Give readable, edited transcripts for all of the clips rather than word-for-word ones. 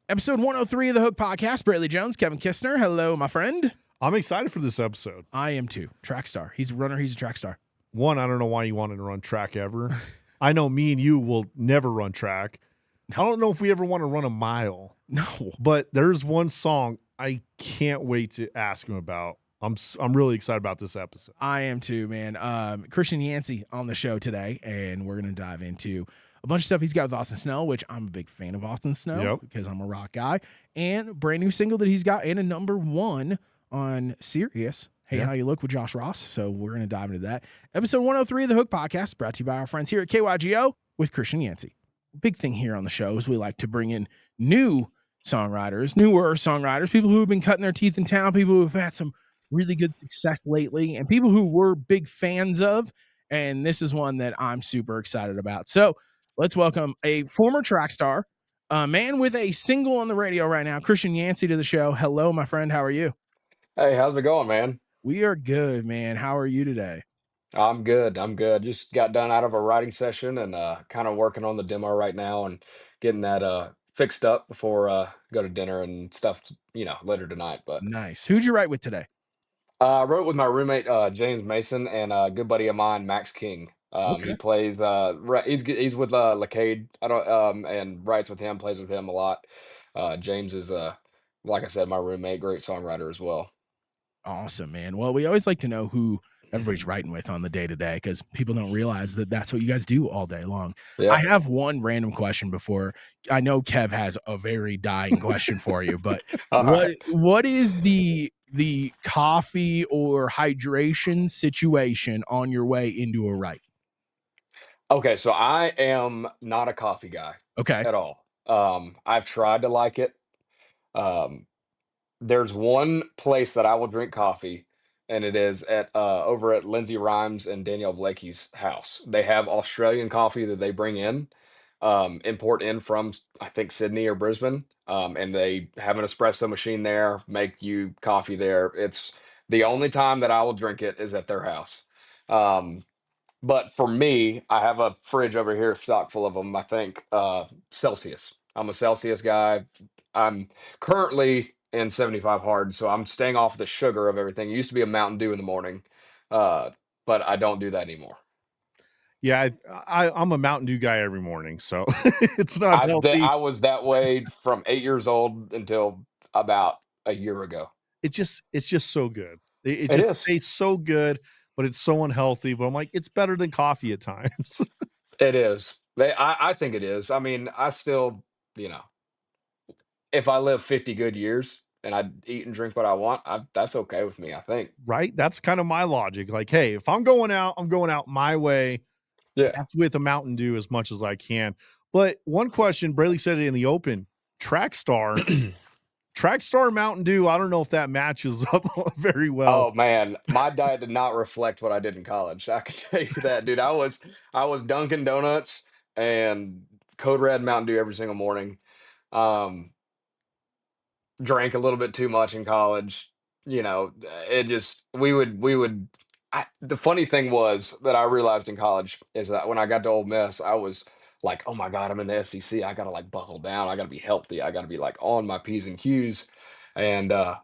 Episode 103 of the Hook Podcast. Brailey Jones, Kevin Kissner. Hello, my friend. I'm excited for this episode. I am too. Track star. He's a runner. He's a track star. One, I don't know why you wanted to run track ever. I know me and you will never run track. I don't know if we ever want to run a mile. No. But there's one song I can't wait to ask him about. I'm really excited about this episode. I am too, man. Christian Yancey on the show today, and we're going to dive into a bunch of stuff he's got with Austin Snell, which I'm a big fan of Austin Snell because I'm a rock guy, and a brand new single that he's got, and a number one on Sirius. Hey, How You Look with Josh Ross. So we're going to dive into that. Episode 103 of the Hook Podcast, brought to you by our friends here at KYGO with Christian Yancey. Big thing here on the show is we like to bring in newer songwriters, people who have been cutting their teeth in town, people who have had some really good success lately, and people who we're big fans of. And this is one that I'm super excited about. So let's welcome a former track star, a man with a single on the radio right now, Christian Yancey, to the show. Hello, my friend. How are you? Hey, how's it going, man? We are good, man. How are you today? I'm good. Just got done out of a writing session and kind of working on the demo right now and getting that fixed up before go to dinner and stuff, later tonight. But Nice. Who'd you write with today? I wrote with my roommate James Mason and a good buddy of mine, Max King. Okay. He plays he's with Lacade. I don't and writes with him, plays with him a lot. James is like I said, my roommate, great songwriter as well. Awesome, man. Well, we always like to know who everybody's writing with on the day-to-day because people don't realize that that's what you guys do all day long. Yeah. I have one random question before. I know Kev has a very dying question for you, but what is the coffee or hydration situation on your way into a write? Okay, so I am not a coffee guy Okay. at all. I've tried to like it. There's one place that I will drink coffee, and it is at over at Lindsay Rhymes and Danielle Blakey's house. They have Australian coffee that they bring in, import in from I think Sydney or Brisbane, and they have an espresso machine there, make you coffee there. It's the only time that I will drink it is at their house. But for me, I have a fridge over here, stock full of them. I think Celsius. I'm a Celsius guy. I'm currently in 75 hard, so I'm staying off the sugar of everything. It used to be a Mountain Dew in the morning, but I don't do that anymore. Yeah, I'm a Mountain Dew guy every morning, so it's not healthy. I was that way from 8 years old until about a year ago. It's just so good. It It just is. tastes so good, but it's so unhealthy. But I'm like, it's better than coffee at times. It is. I think it is. I mean, I still, if I live 50 good years and I eat and drink what I want, that's okay with me, I think. Right? That's kind of my logic. Like, hey, if I'm going out my way. Yeah. That's with a Mountain Dew as much as I can. But one question, Brailey said it in the open, track star Mountain Dew. I don't know if that matches up very well. Oh man, my diet did not reflect what I did in college. I can tell you that, dude. I was Dunkin' Donuts and Code Red Mountain Dew every single morning. Drank a little bit too much in college. It just we would. The funny thing was that I realized in college is that when I got to Ole Miss, I was like, oh my God, I'm in the SEC. I gotta like buckle down. I gotta be healthy. I gotta be like on my P's and Q's. And the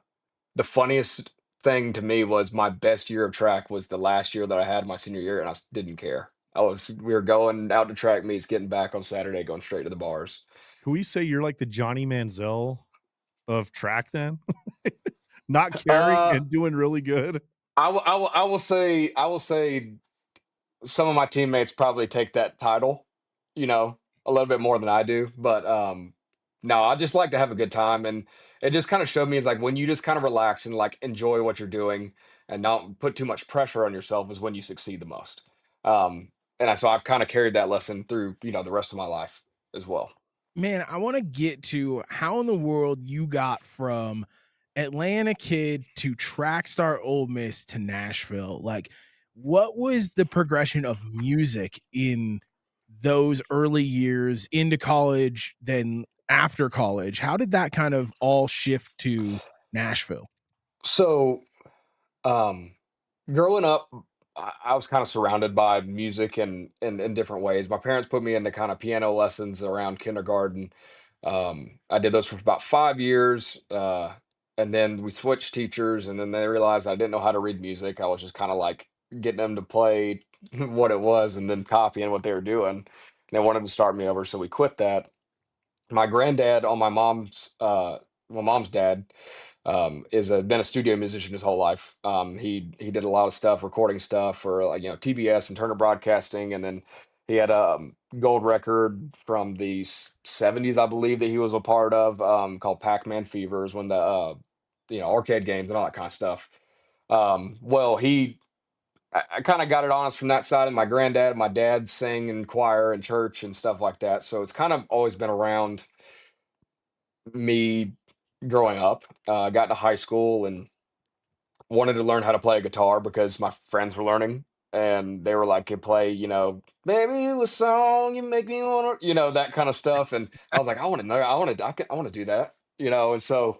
funniest thing to me was my best year of track was the last year that I had my senior year, and I didn't care. We were going out to track meets, getting back on Saturday, going straight to the bars. Can we say you're like the Johnny Manziel of track then? Not caring and doing really good. I will say some of my teammates probably take that title, a little bit more than I do. But no, I just like to have a good time, and it just kind of showed me it's like when you just kind of relax and like enjoy what you're doing and not put too much pressure on yourself is when you succeed the most. So I've kind of carried that lesson through, the rest of my life as well. Man, I want to get to how in the world you got from Atlanta kid to track star Ole Miss to Nashville. Like, what was the progression of music in those early years into college, then after college? How did that kind of all shift to Nashville? So, growing up, I was kind of surrounded by music in different ways. My parents put me into kind of piano lessons around kindergarten. I did those for about 5 years. And then we switched teachers, and then they realized I didn't know how to read music. I was just kind of like getting them to play what it was and then copying what they were doing. They wanted to start me over, so we quit that. My granddad on my mom's dad been a studio musician his whole life. He did a lot of stuff, recording stuff for like TBS and Turner Broadcasting, and then he had a gold record from the '70s, I believe, that he was a part of, called Pac-Man Fevers, when the arcade games and all that kind of stuff. Well, I kind of got it on us from that side. And my dad sang in choir and church and stuff like that. So it's kind of always been around me growing up. Got to high school and wanted to learn how to play a guitar because my friends were learning. And they were like, "Could play, baby, a song you make me want to," that kind of stuff. And I was like, "I want to know, I want to do that," And so,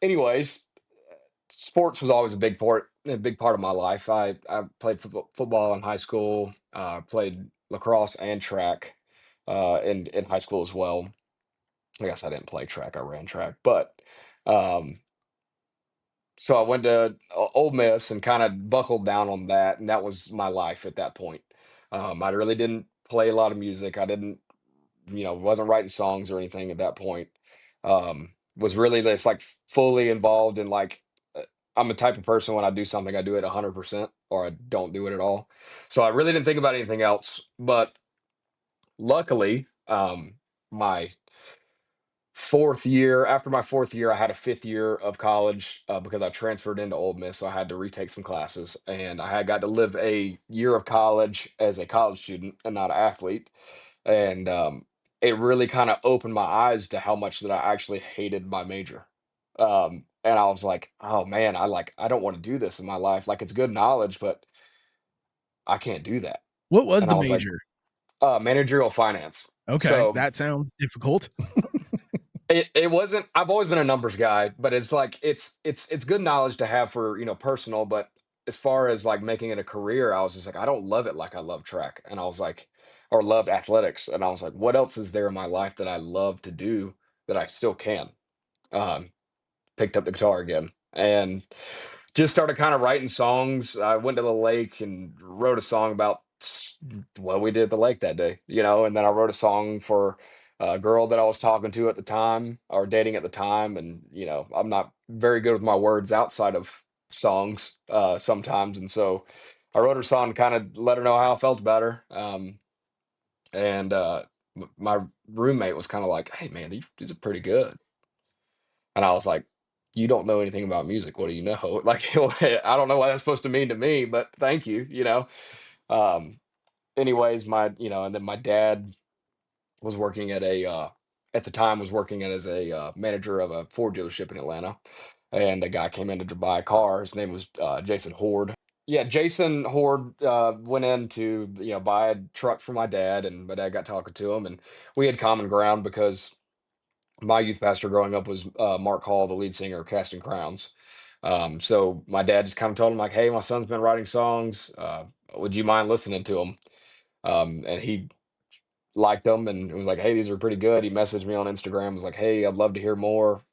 anyways, sports was always a big part of my life. I played football in high school, played lacrosse and track in high school as well. I guess I didn't play track; I ran track. But um, so I went to Ole Miss and kind of buckled down on that, and that was my life at that point. I really didn't play a lot of music. I didn't, wasn't writing songs or anything at that point. Was really just like fully involved in like I'm the type of person, when I do something, I do it 100% or I don't do it at all. So I really didn't think about anything else. But luckily, my after my 4th year, I had a 5th year of college because I transferred into Ole Miss. So I had to retake some classes, and I had got to live a year of college as a college student and not an athlete. And it really kind of opened my eyes to how much that I actually hated my major. And I was like, "Oh man, I don't want to do this in my life. Like, it's good knowledge, but I can't do that." What was And the I was like, major? managerial finance. Okay, So that sounds difficult. it wasn't. I've always been a numbers guy, but it's like it's good knowledge to have for personal. But as far as like making it a career, I was just like, I don't love it like I love track, and I was like, or loved athletics, and I was like, what else is there in my life that I love to do that I still can? Um, Picked up the guitar again and just started kind of writing songs. I went to the lake and wrote a song about what we did at the lake that day, and then I wrote a song for a girl that I was talking to at the time or dating at the time. And, I'm not very good with my words outside of songs sometimes. And so I wrote her song to kind of let her know how I felt about her. And my roommate was kind of like, "Hey, man, these are pretty good." And I was like, "You don't know anything about music. What do you know?" Like, I don't know what that's supposed to mean to me, but thank you. Um, Anyways, and then my dad was working at the time was working as a manager of a Ford dealership in Atlanta. And a guy came in to buy a car. His name was Jason Horde. Yeah, Jason Horde went in to, buy a truck for my dad, and my dad got talking to him, and we had common ground because my youth pastor growing up was Mark Hall, the lead singer of Casting Crowns. So my dad just kind of told him like, "Hey, my son's been writing songs. Would you mind listening to them?" And he liked them and it was like, "Hey, these are pretty good." He messaged me on Instagram, was like, "Hey, I'd love to hear more.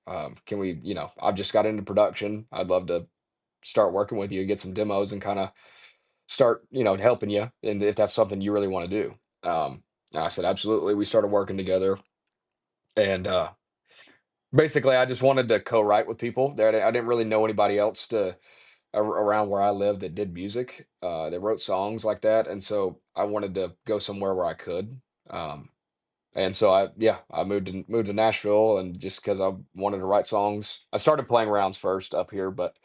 Can we, I've just got into production. I'd love to start working with you, get some demos and kind of start, helping you. And if that's something you really want to do." And I said, "Absolutely." We started working together. And basically, I just wanted to co-write with people. I didn't really know anybody else around where I lived that did music, that wrote songs like that, and so I wanted to go somewhere where I could. Um, and so I moved to Nashville, and just because I wanted to write songs, I started playing rounds first up here, but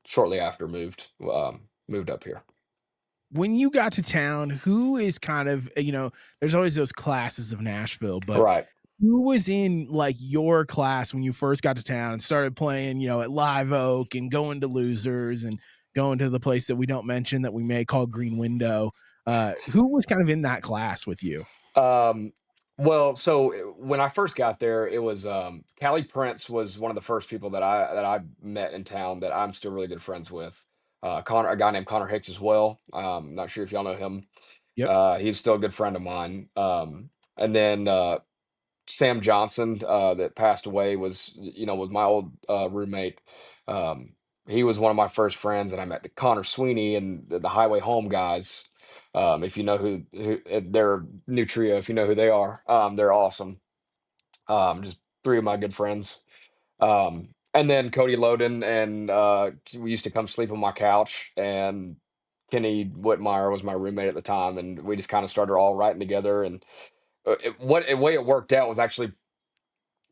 shortly after moved up here. When you got to town, who is kind of, there's always those classes of Nashville, but Right. who was in like your class when you first got to town and started playing, at Live Oak and going to Losers and going to the place that we don't mention that we may call Green Window? Who was kind of in that class with you? Um, well, so when I first got there, it was Callie Prince was one of the first people that I met in town that I'm still really good friends with. A guy named Connor Hicks as well. Not sure if y'all know him. Yep. He's still a good friend of mine. And then Sam Johnson, that passed away, was my old roommate. Um, he was one of my first friends, and I met the Connor Sweeney and the Highway Home guys. If you know who they're a new trio, if you know who they are, they're awesome. Just three of my good friends. And then Cody Loden, and we used to come sleep on my couch, and Kenny Whitmire was my roommate at the time, and we just kind of started all writing together. And the way it worked out was actually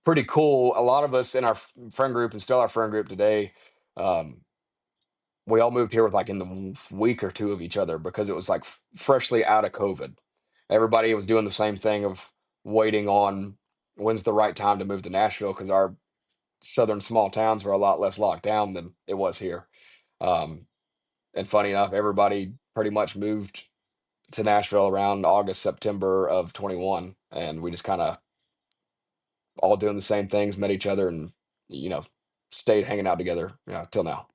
pretty cool. A lot of us in our friend group, and still our friend group today, um, we all moved here with like in the week or two of each other, because it was like freshly out of COVID. Everybody was doing the same thing of waiting on when's the right time to move to Nashville, because our southern small towns were a lot less locked down than it was here. Um, and funny enough, everybody pretty much moved to Nashville around August, September of 21, and we just kind of all doing the same things, met each other, and you know, stayed hanging out together, till now.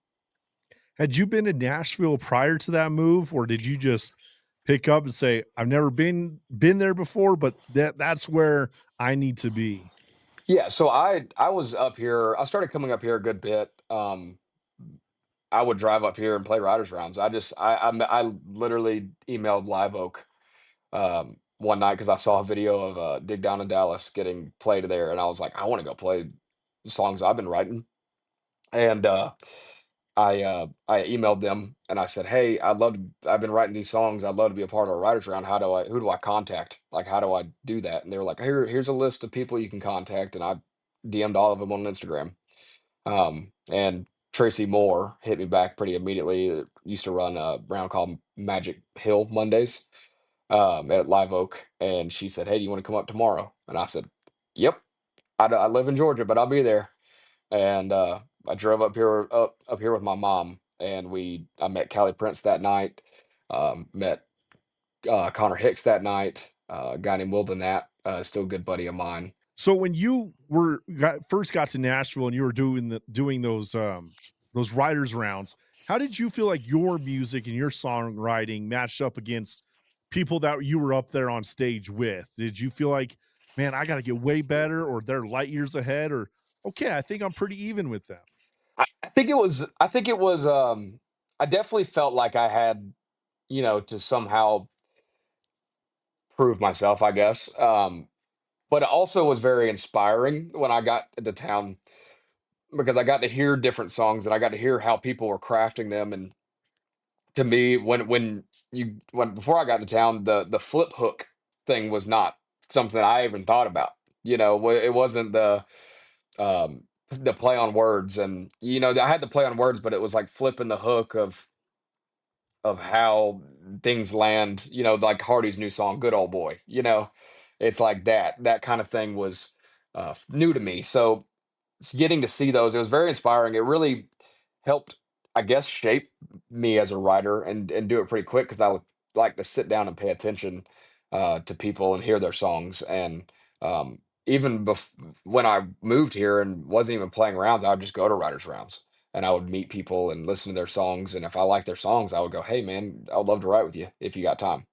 Had you been to Nashville prior to that move, or did you just pick up and say, "I've never been there before, but that's where I need to be"? Yeah, so I was up here. I started coming up here a good bit. I would drive up here and play riders rounds. I literally emailed Live Oak one night, because I saw a video of Dig Down in Dallas getting played there, and I was like, I want to go play the songs I've been writing. And I emailed them and I said, "Hey, I've been writing these songs. I'd love to be a part of a writers round. Who do I contact? Like, how do I do that?" And they were like, "Here's a list of people you can contact." And I DM'd all of them on Instagram. And Tracy Moore hit me back pretty immediately. Used to run a round called Magic Hill Mondays at Live Oak, and she said, "Hey, do you want to come up tomorrow?" And I said, "Yep. I live in Georgia, but I'll be there." And I drove up here with my mom, and I met Callie Prince that night. Met Connor Hicks that night. A guy named Wilden, that still a good buddy of mine. So when you first got to Nashville and you were doing those writers rounds, how did you feel like your music and your songwriting matched up against people that you were up there on stage with? Did you feel like, man, I got to get way better, or they're light years ahead, or okay, I think I'm pretty even with them? I think it was. I think it was. I definitely felt like I had, to somehow prove myself, I guess. But it also was very inspiring when I got to town, because I got to hear different songs, and I got to hear how people were crafting them. And to me, when before I got to town, the flip hook thing was not something I even thought about. It wasn't the play on words, and I had the play on words, but it was like flipping the hook of how things land. Like Hardy's new song, "Good Old Boy." It's like that kind of thing was new to me. So getting to see those, it was very inspiring. It really helped, I guess, shape me as a writer, and do it pretty quick, because I would like to sit down and pay attention to people and hear their songs. And even when I moved here and wasn't even playing rounds, I would just go to writers rounds, and I would meet people and listen to their songs. And if I liked their songs, I would go, "Hey, man, I would love to write with you if you got time."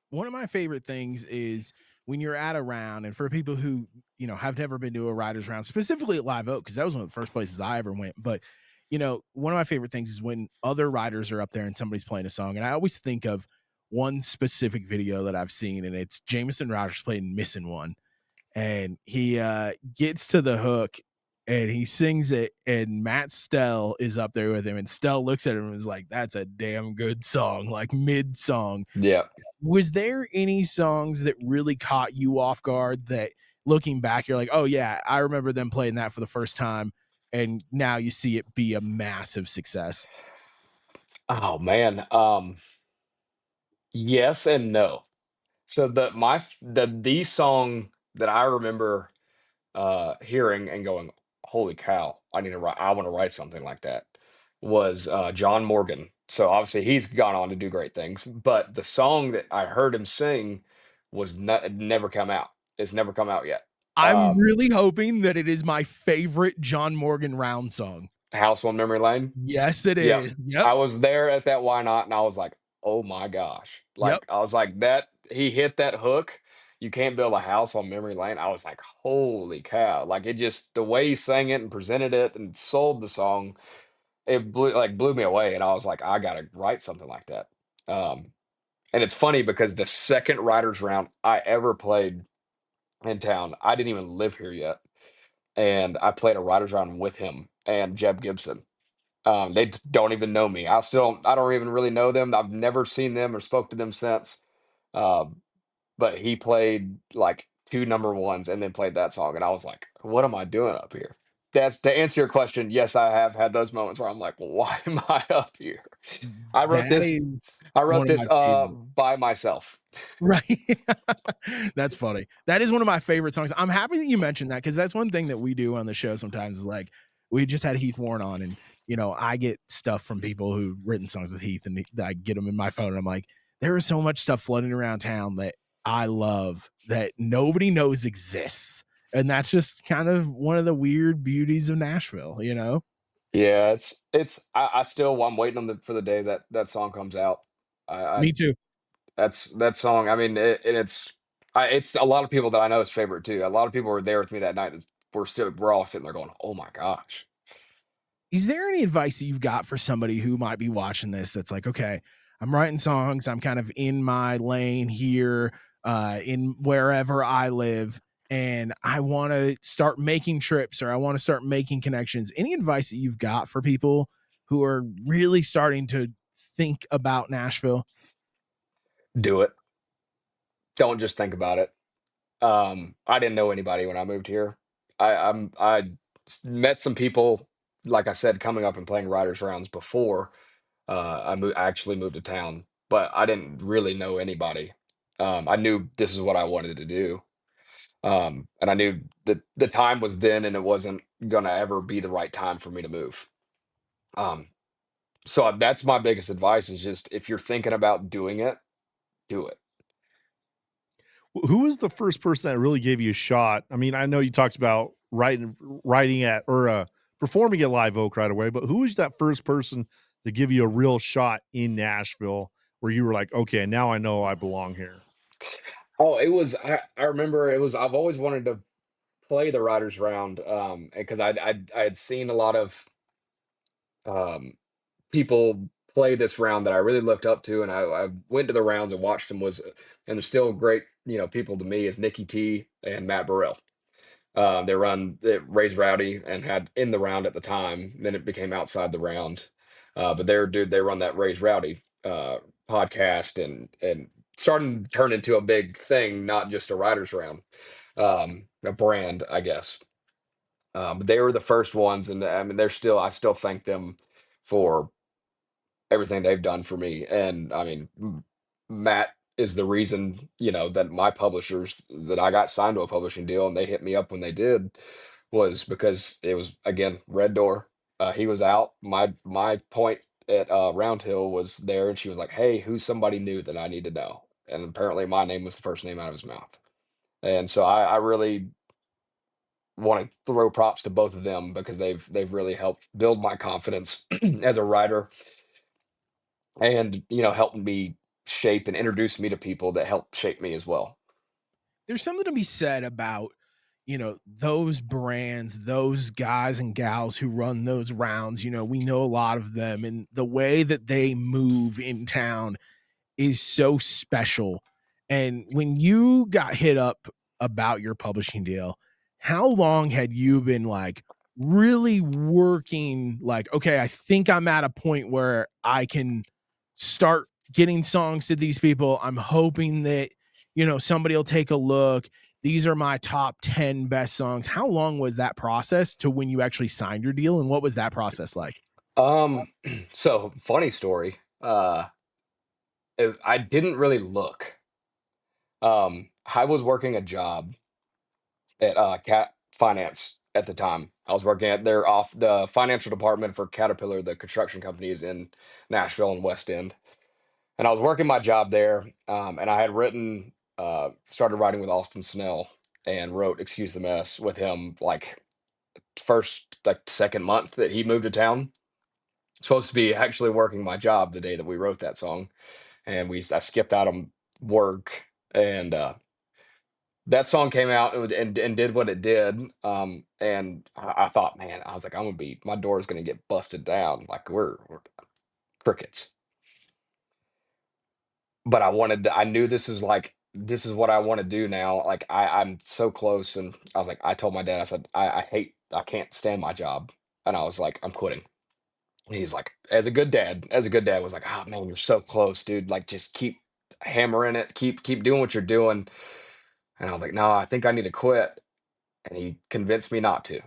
One of my favorite things is when you're at a round, and for people who, have never been to a writers round, specifically at Live Oak, because that was one of the first places I ever went. But, one of my favorite things is when other writers are up there and somebody's playing a song. And I always think of one specific video that I've seen, and it's Jameson Rogers playing Missing One. And he gets to the hook and he sings it, and Matt Snell is up there with him, and Snell looks at him and is like, "That's a damn good song," like mid song. Yeah. Was there any songs that really caught you off guard that, looking back, you're like, "Oh yeah, I remember them playing that for the first time," and now you see it be a massive success? Oh man. Yes and no. So the song that I remember hearing and going, "Holy cow, I want to write something like that," was John Morgan. So obviously he's gone on to do great things, but the song that I heard him sing was not it never come out. It's never come out yet. I'm Um, really hoping that it is my favorite John Morgan round song. House on Memory Lane. Yes, it Yep. is. Yep. I was there at that Why Not, and I was like, "Oh my gosh." Yep. Like, I was like, that he hit that hook, You Can't Build a House on Memory Lane, I was like, holy cow. Like it just the way he sang it and presented it and sold the song, it blew me away. And I was like, I gotta write something like that. Um, and it's funny because the second writers round I ever played in town, I didn't even live here yet. And I played a writers round with him and Jeb Gibson. Don't even know me. I don't even really know them. I've never seen them or spoke to them since. Um, but he played like two number ones and then played that song. And I was like, what am I doing up here? That's to answer your question. Yes, I have had those moments where I'm like, well, why am I up here? I wrote That this. is I wrote one of my this favorites. by myself. Right. That's funny. That is one of my favorite songs. I'm happy that you mentioned that because that's one thing that we do on the show sometimes is like we just had Heath Warren on and I get stuff from people who've written songs with Heath and I get them in my phone and I'm like, there is so much stuff floating around town that I love that nobody knows exists. And that's just kind of one of the weird beauties of Nashville, Yeah, I'm waiting for the day that that song comes out. I Me too. That's that song. I mean, it's a lot of people that I know is favorite too. A lot of people were there with me that night. We're all sitting there going, "Oh my gosh." Is there any advice that you've got for somebody who might be watching this that's like, okay, I'm writing songs, I'm kind of in my lane here, in wherever I live, and I want to start making trips or I want to start making connections. Any advice that you've got for people who are really starting to think about Nashville? Do it. Don't just think about it. I didn't know anybody when I moved here. Met some people, like I said, coming up and playing writers rounds before I actually moved to town, but I didn't really know anybody. I knew this is what I wanted to do. And I knew that the time was then and it wasn't gonna ever be the right time for me to move. Um, so that's my biggest advice is just if you're thinking about doing it, do it. Who was the first person that really gave you a shot? I mean, I know you talked about writing at or performing at Live Oak right away, but who was that first person to give you a real shot in Nashville where you were like, okay, now I know I belong here? Oh, I remember it was I've always wanted to play the writers round because I had seen a lot of um people play this round that I really looked up to, and I went to the rounds and watched them. And they're still great, people to me is Nikki T and Matt Burrell. They run it Raised Rowdy and had in the round at the time. Then it became outside the round, but they run that Raised Rowdy podcast and starting to turn into a big thing, not just a writers round, a brand, I guess. But they were the first ones, and I mean, I still thank them for everything they've done for me. And I mean, Matt is the reason, that my publishers that I got signed to a publishing deal and they hit me up when they did was because it was again Red Door. He was out. My point at Round Hill was there, and she was like, "Hey, who's somebody new that I need to know?" And apparently, my name was the first name out of his mouth. And so I really want to throw props to both of them because they've really helped build my confidence as a writer and helped me shape and introduce me to people that helped shape me as well. There's something to be said about those brands, those guys and gals who run those rounds. We know a lot of them, and the way that they move in town is so special. And when you got hit up about your publishing deal, how long had you been like really working like, okay, I think I'm at a point where I can start getting songs to these people. I'm hoping that, somebody will take a look. These are my top 10 best songs. How long was that process to when you actually signed your deal? And what was that process like? Um, so funny story. I didn't really look. I was working a job at Cat Finance at the time. I was working at their off the financial department for Caterpillar, the construction companies in Nashville and West End. And I was working my job there, and I had started writing with Austin Snell and wrote "Excuse the Mess" with him like second month that he moved to town. Supposed to be actually working my job the day that we wrote that song, and I skipped out on work and that song came out and did what it did. And I thought, man, I was like, my door is gonna get busted down. Like we're crickets. But I knew this was like this is what I want to do now. Like I'm so close. And I was like, I told my dad, I said, I can't stand my job. And I was like, I'm quitting. And he's like, as a good dad was like, oh man, you're so close, dude. Like just keep hammering it, keep doing what you're doing. And I was like, no, I think I need to quit. And he convinced me not to.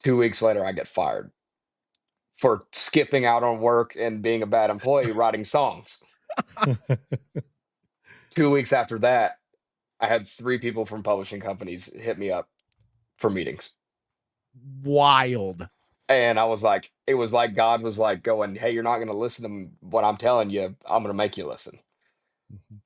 2 weeks later, I get fired for skipping out on work and being a bad employee writing songs. 2 weeks after that, I had 3 people from publishing companies hit me up for meetings. Wild. And I was like, it was like God was like going, hey, you're not going to listen to what I'm telling you. I'm going to make you listen. Mhm.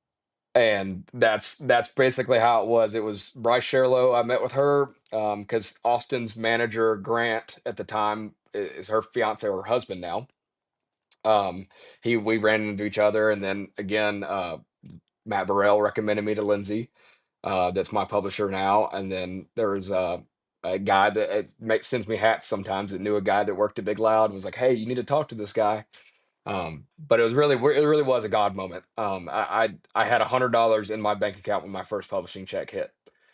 And that's basically how it was. It was Bryce Sherlow. I met with her because Austin's manager, Grant, at the time is her fiance or husband now. We ran into each other, and then again, Matt Burrell recommended me to Lindsay. That's my publisher now. And then there was a guy that sends me hats sometimes that knew a guy that worked at Big Loud, was like, hey, you need to talk to this guy. But it really was a God moment. I had $100 in my bank account when my first publishing check hit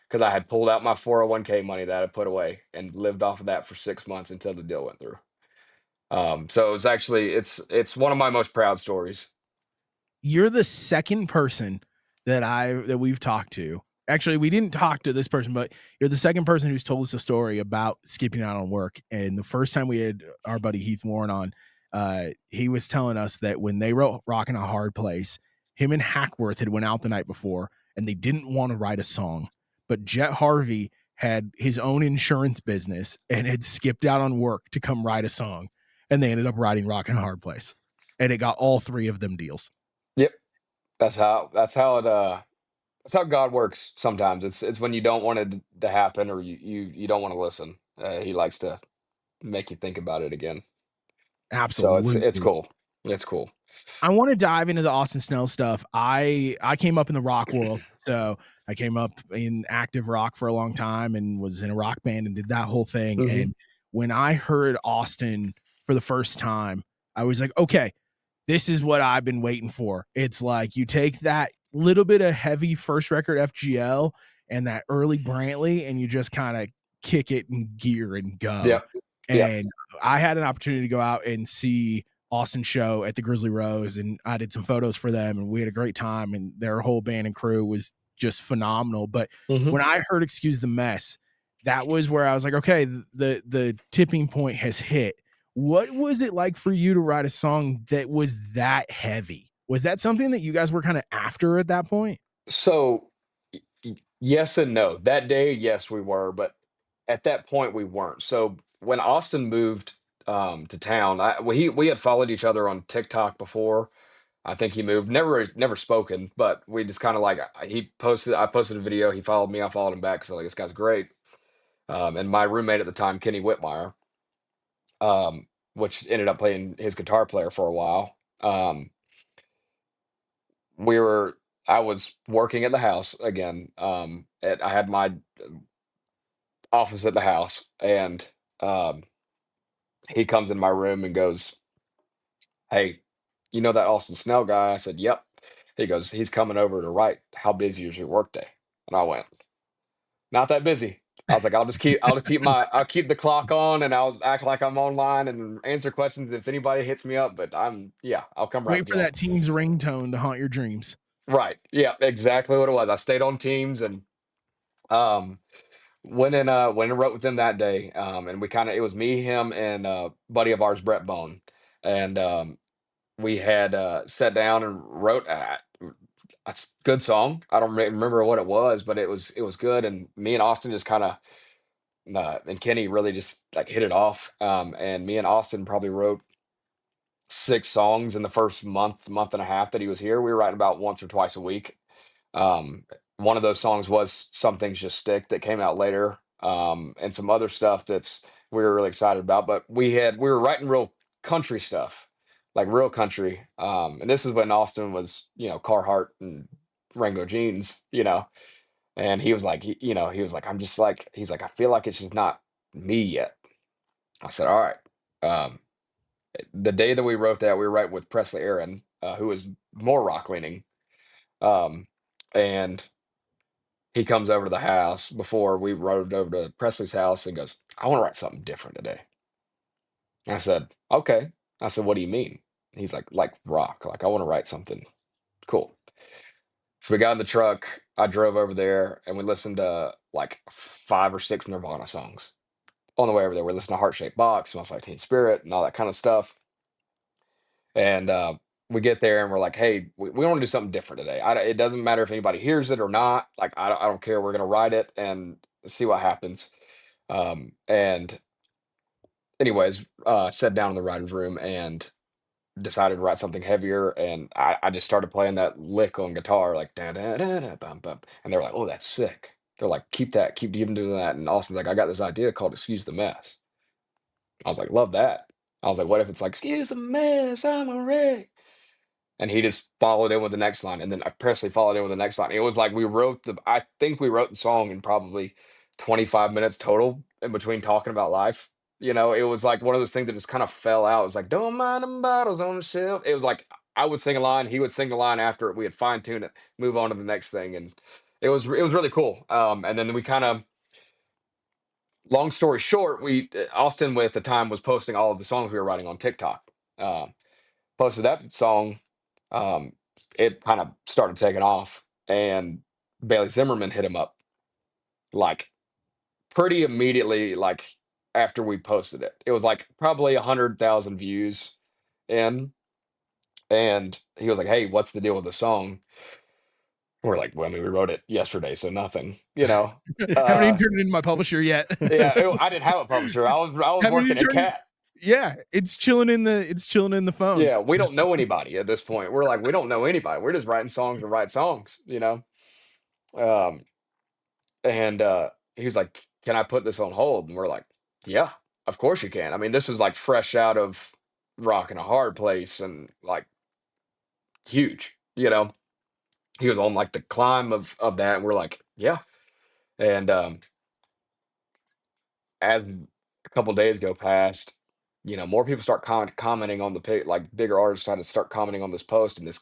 because I had pulled out my 401k money that I put away and lived off of that for 6 months until the deal went through. So it was actually it's one of my most proud stories. You're the second person that we've talked to. Actually, we didn't talk to this person, but you're the second person who's told us a story about skipping out on work. And the first time we had our buddy Heath Warren on, he was telling us that when they wrote "Rockin' a Hard Place," him and Hackworth had went out the night before, and they didn't want to write a song. But Jet Harvey had his own insurance business and had skipped out on work to come write a song, and they ended up writing "Rockin' a Hard Place," and it got all 3 of them deals. Yep, that's how God works. Sometimes it's when you don't want it to happen or you don't want to listen. He likes to make you think about it again. So it's Absolutely. cool. It's cool. I want to dive into the Austin Snell stuff. I came up in the rock world, so I came up in active rock for a long time and was in a rock band and did that whole thing. Hmm. And when I heard Austin for the first time, I was like, okay, this is what I've been waiting for. It's like you take that little bit of heavy first record FGL and that early Brantley, and you just kind of kick it in gear and go. Yep. Yep. And I had an opportunity to go out and see Austin show at the Grizzly Rose, and I did some photos for them, and we had a great time, and their whole band and crew was just phenomenal. But Hmm. when I heard "Excuse the Mess," that was where I was like, okay, the tipping point has hit. What was it like for you to write a song that was that heavy? Was that something that you guys were kind of after at that point? So yes and no. That day, yes, we were, but at that point we weren't. So when Austin moved to town, we had followed each other on TikTok before. I think he moved, never spoken, but we just kind of like I posted a video, he followed me, I followed him back. So like this guy's great. And my roommate at the time, Kenny Whitmire, which ended up playing his guitar player for a while. We were I was working at the house again. I had my office at the house, and um, he comes in my room and goes, "Hey, you know that Austin Snell guy?" I said, "Yep." He goes, "He's coming over to write. How busy is your workday?" And I went, "Not that busy." I was like, I'll keep the clock on, and I'll act like I'm online and answer questions if anybody hits me up. But I'll come right Wait for back." that team's ringtone to haunt your dreams. Right. Yeah, exactly what it was. I stayed on Teams and um went and wrote with them that day. And it was me, him, and buddy of ours, Brett Bone. And we had sat down and wrote good song. I don't remember what it was, but it was good. And me and Austin just kind of and Kenny really just like hit it off. And me and Austin probably wrote 6 songs in the first month and a half that he was here. We were writing about once or twice a week. Um, One of those songs was "Some Things Just Stick" that came out later, and some other stuff that's we were really excited about. But we were writing real country stuff, like real country. And this was when Austin was, Carhartt and Wrangler jeans, you know. And he was like, he was like, I'm just like, he's like, I feel like it's just not me yet. I said, all right. Um, the day that we wrote that, we were writing with Presley Aaron, who was more rock leaning. Um, and he comes over to the house before we rode over to Presley's house and goes, I want to write something different today. I said, okay. I said, what do you mean? He's like rock. Like, I want to write something cool. So we got in the truck. I drove over there and we listened to like 5 or 6 Nirvana songs. On the way over there, we listened to Heart Shaped Box, Smells Like Teen Spirit, and all that kind of stuff. And we get there and we're like, hey, we want to do something different today. It doesn't matter if anybody hears it or not. Like, I don't care. We're going to write it and see what happens. And anyways, sat down in the writer's room and decided to write something heavier. And I just started playing that lick on guitar, like da da da da bum bum. And they were like, "Oh, that's sick." They're like, "Keep that, keep even doing that." And Austin's like, "I got this idea called Excuse the Mess." I was like, "Love that." I was like, "What if it's like, excuse the mess, I'm a wreck." And he just followed in with the next line, and then I Presley followed in with the next line. It was like I think we wrote the song in probably 25 minutes total in between talking about life. You know, it was like one of those things that just kind of fell out. It was like, don't mind them bottles on the shelf. It was like I would sing a line, he would sing a line after it. We had fine tuned it, move on to the next thing, and it was really cool. And then we kind of, long story short, we Austin at the time was posting all of the songs we were writing on TikTok. Um, Posted that song, um, it kind of started taking off, and Bailey Zimmerman hit him up like pretty immediately, like after we posted it. It was like probably 100,000 views in, and he was like, "Hey, what's the deal with the song?" We're like, "Well, I mean, we wrote it yesterday, so nothing, you know." Haven't even Uh, turned it into my publisher yet. yeah, I didn't have a publisher. I was Haven't even working at turned it. Cat. Yeah, it's chilling in the phone. Yeah, we don't know anybody at this point. We're like, we don't know anybody. We're just writing songs to write songs, you know. Um, and he was like, "Can I put this on hold?" And we're like, "Yeah, of course you can." I mean, this was like fresh out of Rock in a Hard Place and like huge, you know. He was on like the climb of that, and we're like, "Yeah." And as a couple days go past, more people start commenting on the pic, like bigger artists trying to start commenting on this post, and this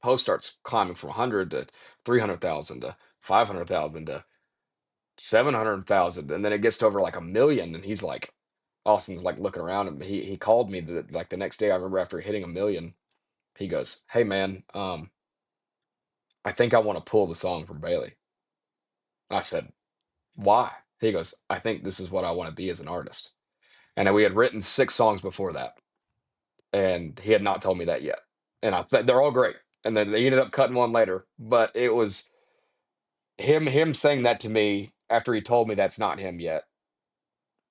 post starts climbing from 100 to 300,000 to 500,000 to 700,000, and then it gets to over like 1 million, and he's like, Austin's like looking around, and he called me like the next day. I remember after hitting 1 million, he goes, "Hey man, I think I want to pull the song from Bailey." I said, "Why?" He goes, "I think this is what I want to be as an artist." And then we had written 6 songs before that, and he had not told me that yet. And they're all great, and then they ended up cutting one later, but it was him saying that to me after he told me that's not him yet,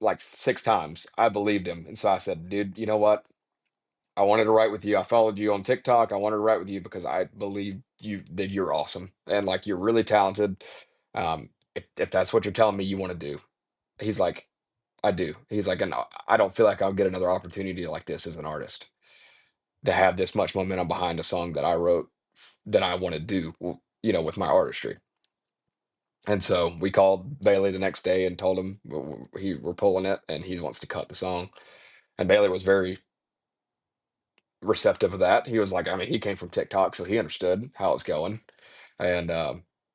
like 6 times. I believed him, and so I said, "Dude, you know what? I wanted to write with you. I followed you on TikTok. I wanted to write with you because I believe that you're awesome and like you're really talented. If that's what you're telling me you want to do." He's like, "I do." He's like, "And I don't feel like I'll get another opportunity like this as an artist to have this much momentum behind a song that I wrote that I want to do, with my artistry." And so we called Bailey the next day and told him we're pulling it and he wants to cut the song. And Bailey was very receptive of that. He was like, I mean, he came from TikTok, so he understood how it's going. And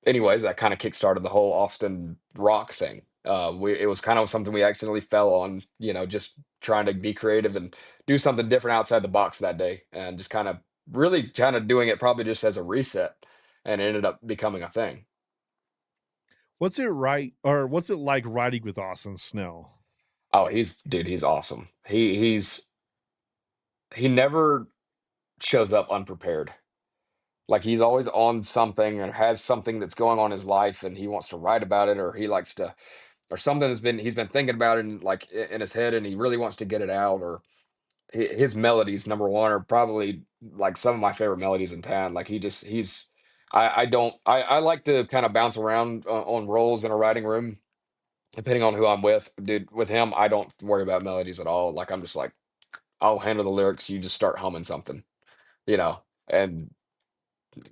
anyways, that kind of kickstarted the whole Austin rock thing. It was kind of something we accidentally fell on, just trying to be creative and do something different outside the box that day, and just kind of doing it probably just as a reset, and it ended up becoming a thing. What's it like riding with Austin Snell? Oh, he's awesome. He never shows up unprepared. Like, he's always on something or has something that's going on in his life, and he wants to write about it, or he likes to, or something he's been thinking about it in, like, in his head, and he really wants to get it out. Or his melodies, number one, are probably like some of my favorite melodies in town. Like, he's I don't I like to kind of bounce around on roles in a writing room depending on who I'm with. Dude, with him, I don't worry about melodies at all. Like, I'm just like, I'll handle the lyrics, you just start humming something, you know. And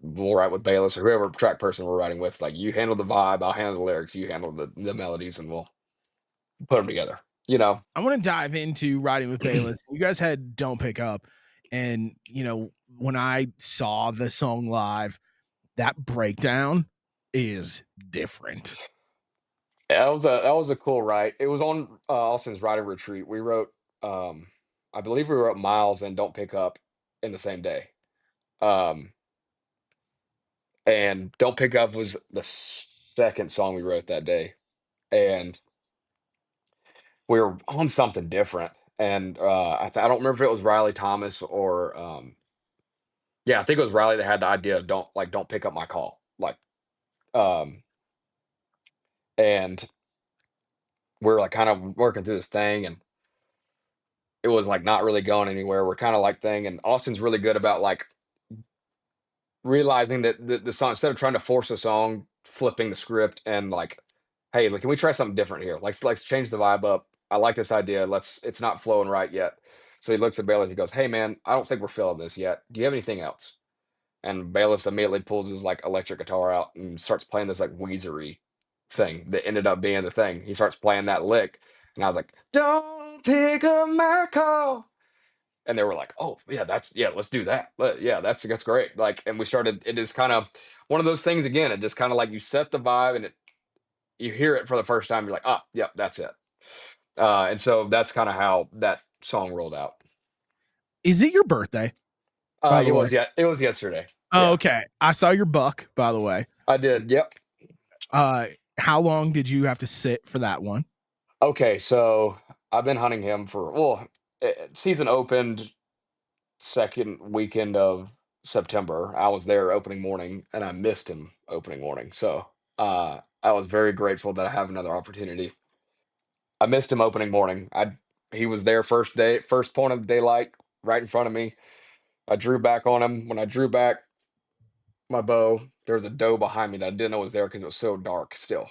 we'll write with Bayless or whoever track person we're writing with. It's like, you handle the vibe, I'll handle the lyrics, you handle the melodies, and we'll put them together. You know, I want to dive into writing with Bayless. You guys had Don't Pick Up, and when I saw the song live, that breakdown is different. that was a cool write. It was on Austin's writing retreat. We wrote, I believe we wrote Miles and Don't Pick Up in the same day. Um, and Don't Pick Up was the second song we wrote that day, and we were on something different. And I don't remember if it was Riley Thomas or yeah, I think it was Riley that had the idea of don't pick up my call, um, and we're like kind of working through this thing, and it was like not really going anywhere. We're kind of like thing, and Austin's really good about like realizing that the song, instead of trying to force a song, flipping the script and like, hey, like, can we try something different here? Let's change the vibe up. I like this idea. It's not flowing right yet. So he looks at Bayless. He goes, "Hey man, I don't think we're feeling this yet. Do you have anything else?" And Bayless immediately pulls his like electric guitar out and starts playing this like Weezery thing that ended up being the thing. He starts playing that lick, and I was like, "Don't pick up my call." And they were like, "Oh yeah, let's do that. Yeah, that's great." Like, and we started. It is kind of one of those things again. It just kind of like you set the vibe, and you hear it for the first time. You're like, "Ah, yep, that's it." And so that's kind of how that song rolled out. Is it your birthday? By the way? It was yesterday. Oh, Yeah, okay. I saw your buck, by the way. I did. Yep. How long did you have to sit for that one? Okay, so I've been hunting him for, well, season opened second weekend of September. I was there opening morning and I missed him opening morning. So I was very grateful that I have another opportunity. I missed him opening morning. He was there first point of daylight, right in front of me. I drew back on him. When I drew back my bow, there was a doe behind me that I didn't know was there because it was so dark still.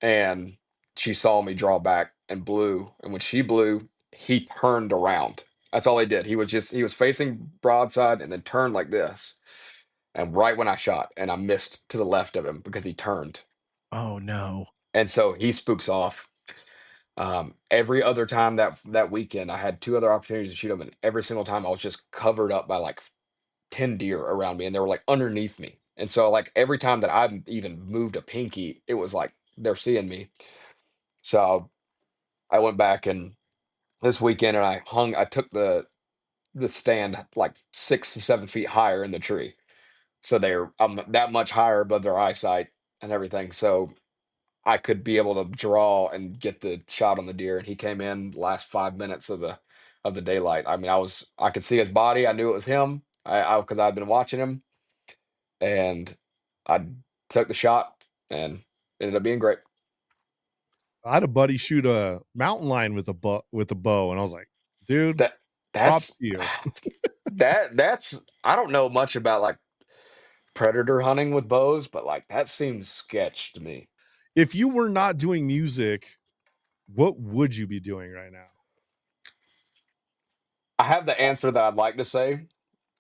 And she saw me draw back and blew. And when she blew, he turned around. That's all he did. He was facing broadside and then turned like this. And right when I shot, and I missed to the left of him because he turned. Oh no. And so he spooks off. Every other time that weekend, I had two other opportunities to shoot him, and every single time I was just covered up by like 10 deer around me, and they were like underneath me. And so like every time that I even moved a pinky, it was like they're seeing me. So I went back and this weekend and I took the stand like 6 or 7 feet higher in the tree. So I'm that much higher above their eyesight and everything. So I could be able to draw and get the shot on the deer. And he came in last 5 minutes of the daylight. I mean, I could see his body. I knew it was him. Because I'd been watching him, and I took the shot and ended up being great. I had a buddy shoot a mountain lion with a bow, and I was like, dude, That's props to you. that's I don't know much about like predator hunting with bows, but like that seems sketch to me. If you were not doing music, what would you be doing right now? I have the answer that I'd like to say,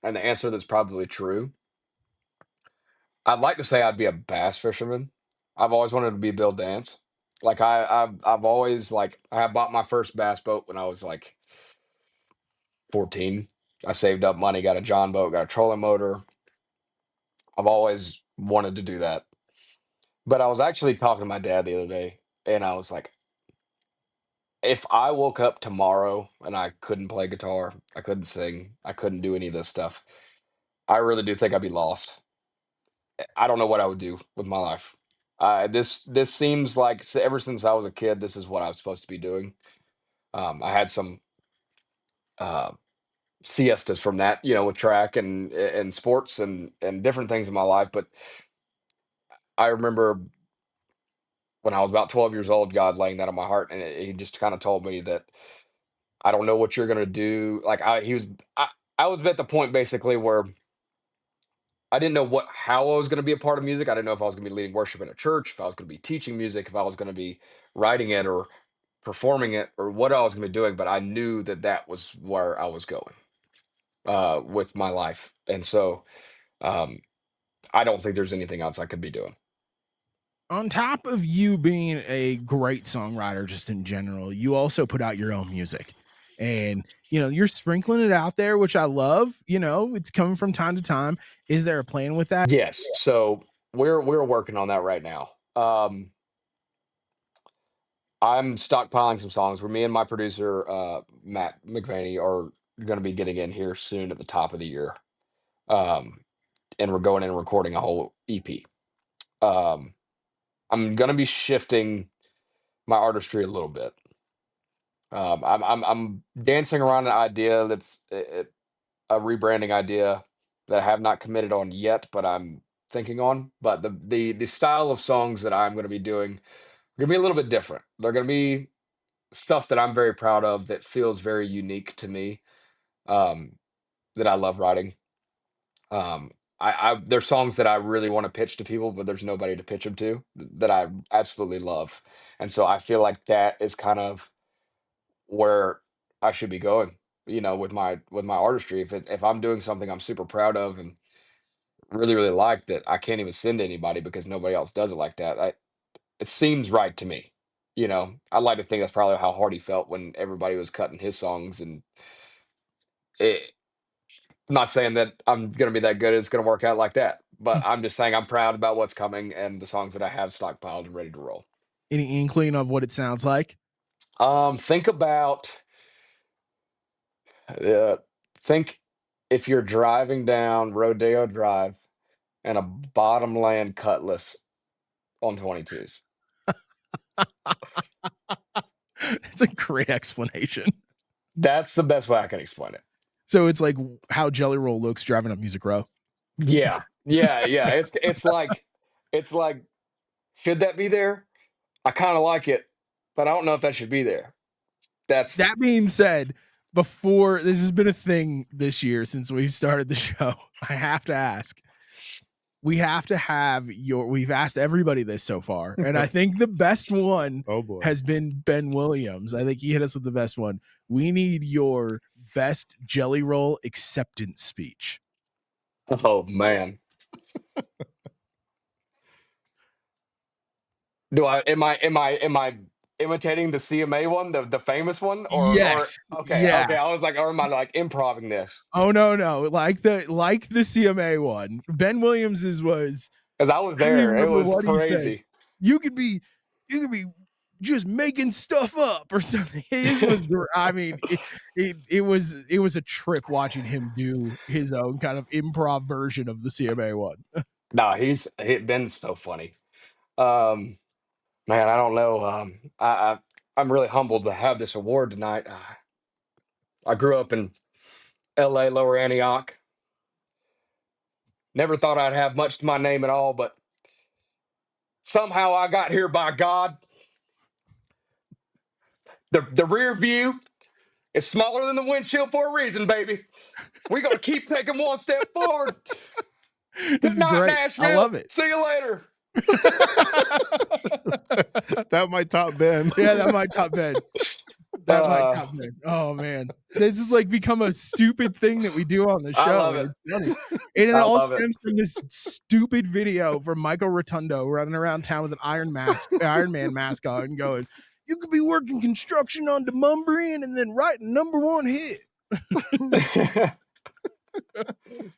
and the answer that's probably true. I'd like to say I'd be a bass fisherman. I've always wanted to be Bill Dance. Like I've always like I bought my first bass boat when I was like 14. I saved up money, got a John boat, got a trolling motor. I've always wanted to do that. But I was actually talking to my dad the other day, and I was like, if I woke up tomorrow and I couldn't play guitar, I couldn't sing, I couldn't do any of this stuff, I really do think I'd be lost. I don't know what I would do with my life. This seems like ever since I was a kid, this is what I was supposed to be doing. I had some uh, siestas from that, with track and sports and different things in my life. But I remember when I was about 12 years old, God laying that on my heart, and he just kind of told me that I don't know what you're gonna do. Like I was at the point basically where I didn't know how I was gonna be a part of music. I didn't know if I was gonna be leading worship in a church, if I was gonna be teaching music, if I was gonna be writing it or performing it, or what I was gonna be doing. But I knew that that was where I was going with my life, and so um, I don't think there's anything else I could be doing. On top of you being a great songwriter, just in general, you also put out your own music, and you're sprinkling it out there, which I love. It's coming from time to time. Is there a plan with that? Yes. So we're working on that right now. I'm stockpiling some songs where me and my producer, Matt McVaney, are going to be getting in here soon at the top of the year. And we're going in and recording a whole EP. I'm going to be shifting my artistry a little bit. I'm dancing around an idea that's a rebranding idea that I have not committed on yet, but I'm thinking on. But the style of songs that I'm going to be doing are going to be a little bit different. They're going to be stuff that I'm very proud of, that feels very unique to me, that I love writing. There's songs that I really want to pitch to people, but there's nobody to pitch them to, that I absolutely love. And so I feel like that is kind of where I should be going, with my artistry. If I'm doing something I'm super proud of and really, really like, that I can't even send to anybody because nobody else does it like that, it seems right to me. I'd like to think that's probably how Hardy felt when everybody was cutting his songs. And it, I'm not saying that I'm going to be that good, it's going to work out like that, but I'm just saying I'm proud about what's coming and the songs that I have stockpiled and ready to roll. Any inkling of what it sounds like? Think about, think if you're driving down Rodeo Drive and a bottomland Cutlass on 22s. It's a great explanation. That's the best way I can explain it. So it's like how Jelly Roll looks driving up Music Row. Yeah. It's like, should that be there? I kind of like it, but I don't know if that should be there. That being said, before, this has been a thing this year since we've started the show, I have to ask. We've asked everybody this so far, and I think the best one has been Ben Williams. I think he hit us with the best one. We need your best Jelly Roll acceptance speech. Oh man. Am I imitating the CMA one, the famous one? Yes. Okay. Yeah. Okay. I was like, or am I like improving this? Oh no. Like the CMA one. Ben Williams's was, because I was there. It was crazy. You could be just making stuff up or something. His was, I mean, it was a trip watching him do his own kind of improv version of the CMA one. No, he's been so funny. Man, I don't know. I'm really humbled to have this award tonight. I grew up in LA, Lower Antioch. Never thought I'd have much to my name at all, but somehow I got here by God. The rear view is smaller than the windshield for a reason, baby. We're gonna keep taking one step forward. This is great. Nashville. I love it. See you later. That might top Ben. Yeah, that might top Ben. That might top Ben. Oh man, this has like become a stupid thing that we do on the show. I love it. It's funny. And it all stems from this stupid video from Michael Rotundo running around town with an Iron Man mask on and going, "You could be working construction on Demumbrian and then writing #1 hit."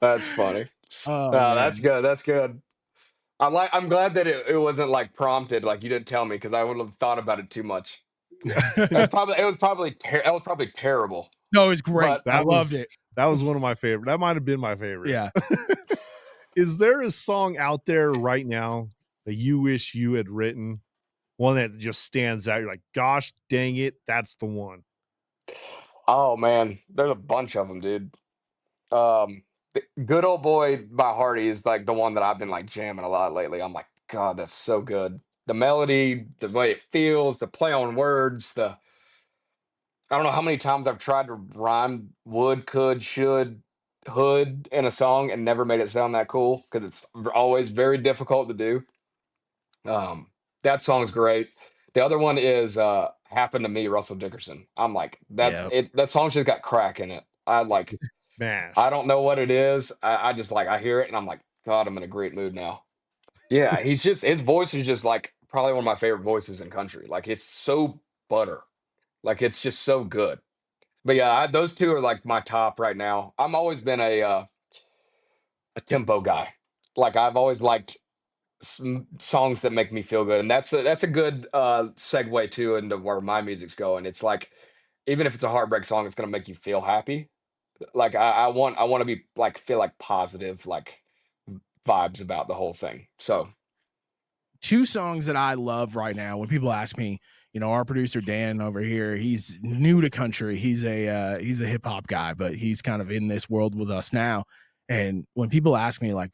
That's funny. Oh, that's good. That's good. I'm glad that it wasn't like prompted, like you didn't tell me, because I would have thought about it too much. It was probably terrible. No, it was great. I loved it. That was one of my favorite. That might have been my favorite. Yeah. Is there a song out there right now that you wish you had written? One that just stands out. You're like, gosh dang it, that's the one. Oh man, there's a bunch of them, dude. Good Old Boy by Hardy is like the one that I've been like jamming a lot lately. I'm like, God, that's so good. The melody, the way it feels, the play on words, I don't know how many times I've tried to rhyme would, could, should, hood in a song and never made it sound that cool, because it's always very difficult to do. That song's great. The other one is Happened to Me, Russell Dickerson. I'm like, that song's just got crack in it. I like, Smash. I don't know what it is. I just like, I hear it and I'm like, God, I'm in a great mood now. Yeah, he's just his voice is just like probably one of my favorite voices in country. Like it's so butter. Like it's just so good. But yeah, those two are like my top right now. I'm always been a tempo guy. Like I've always liked songs that make me feel good, and that's a good segue too into where my music's going. It's like even if it's a heartbreak song, it's gonna make you feel happy. Like I want to be like feel like positive like vibes about the whole thing. So two songs that I love right now. When people ask me, our producer Dan over here, he's new to country. He's a hip hop guy, but he's kind of in this world with us now. And when people ask me, like,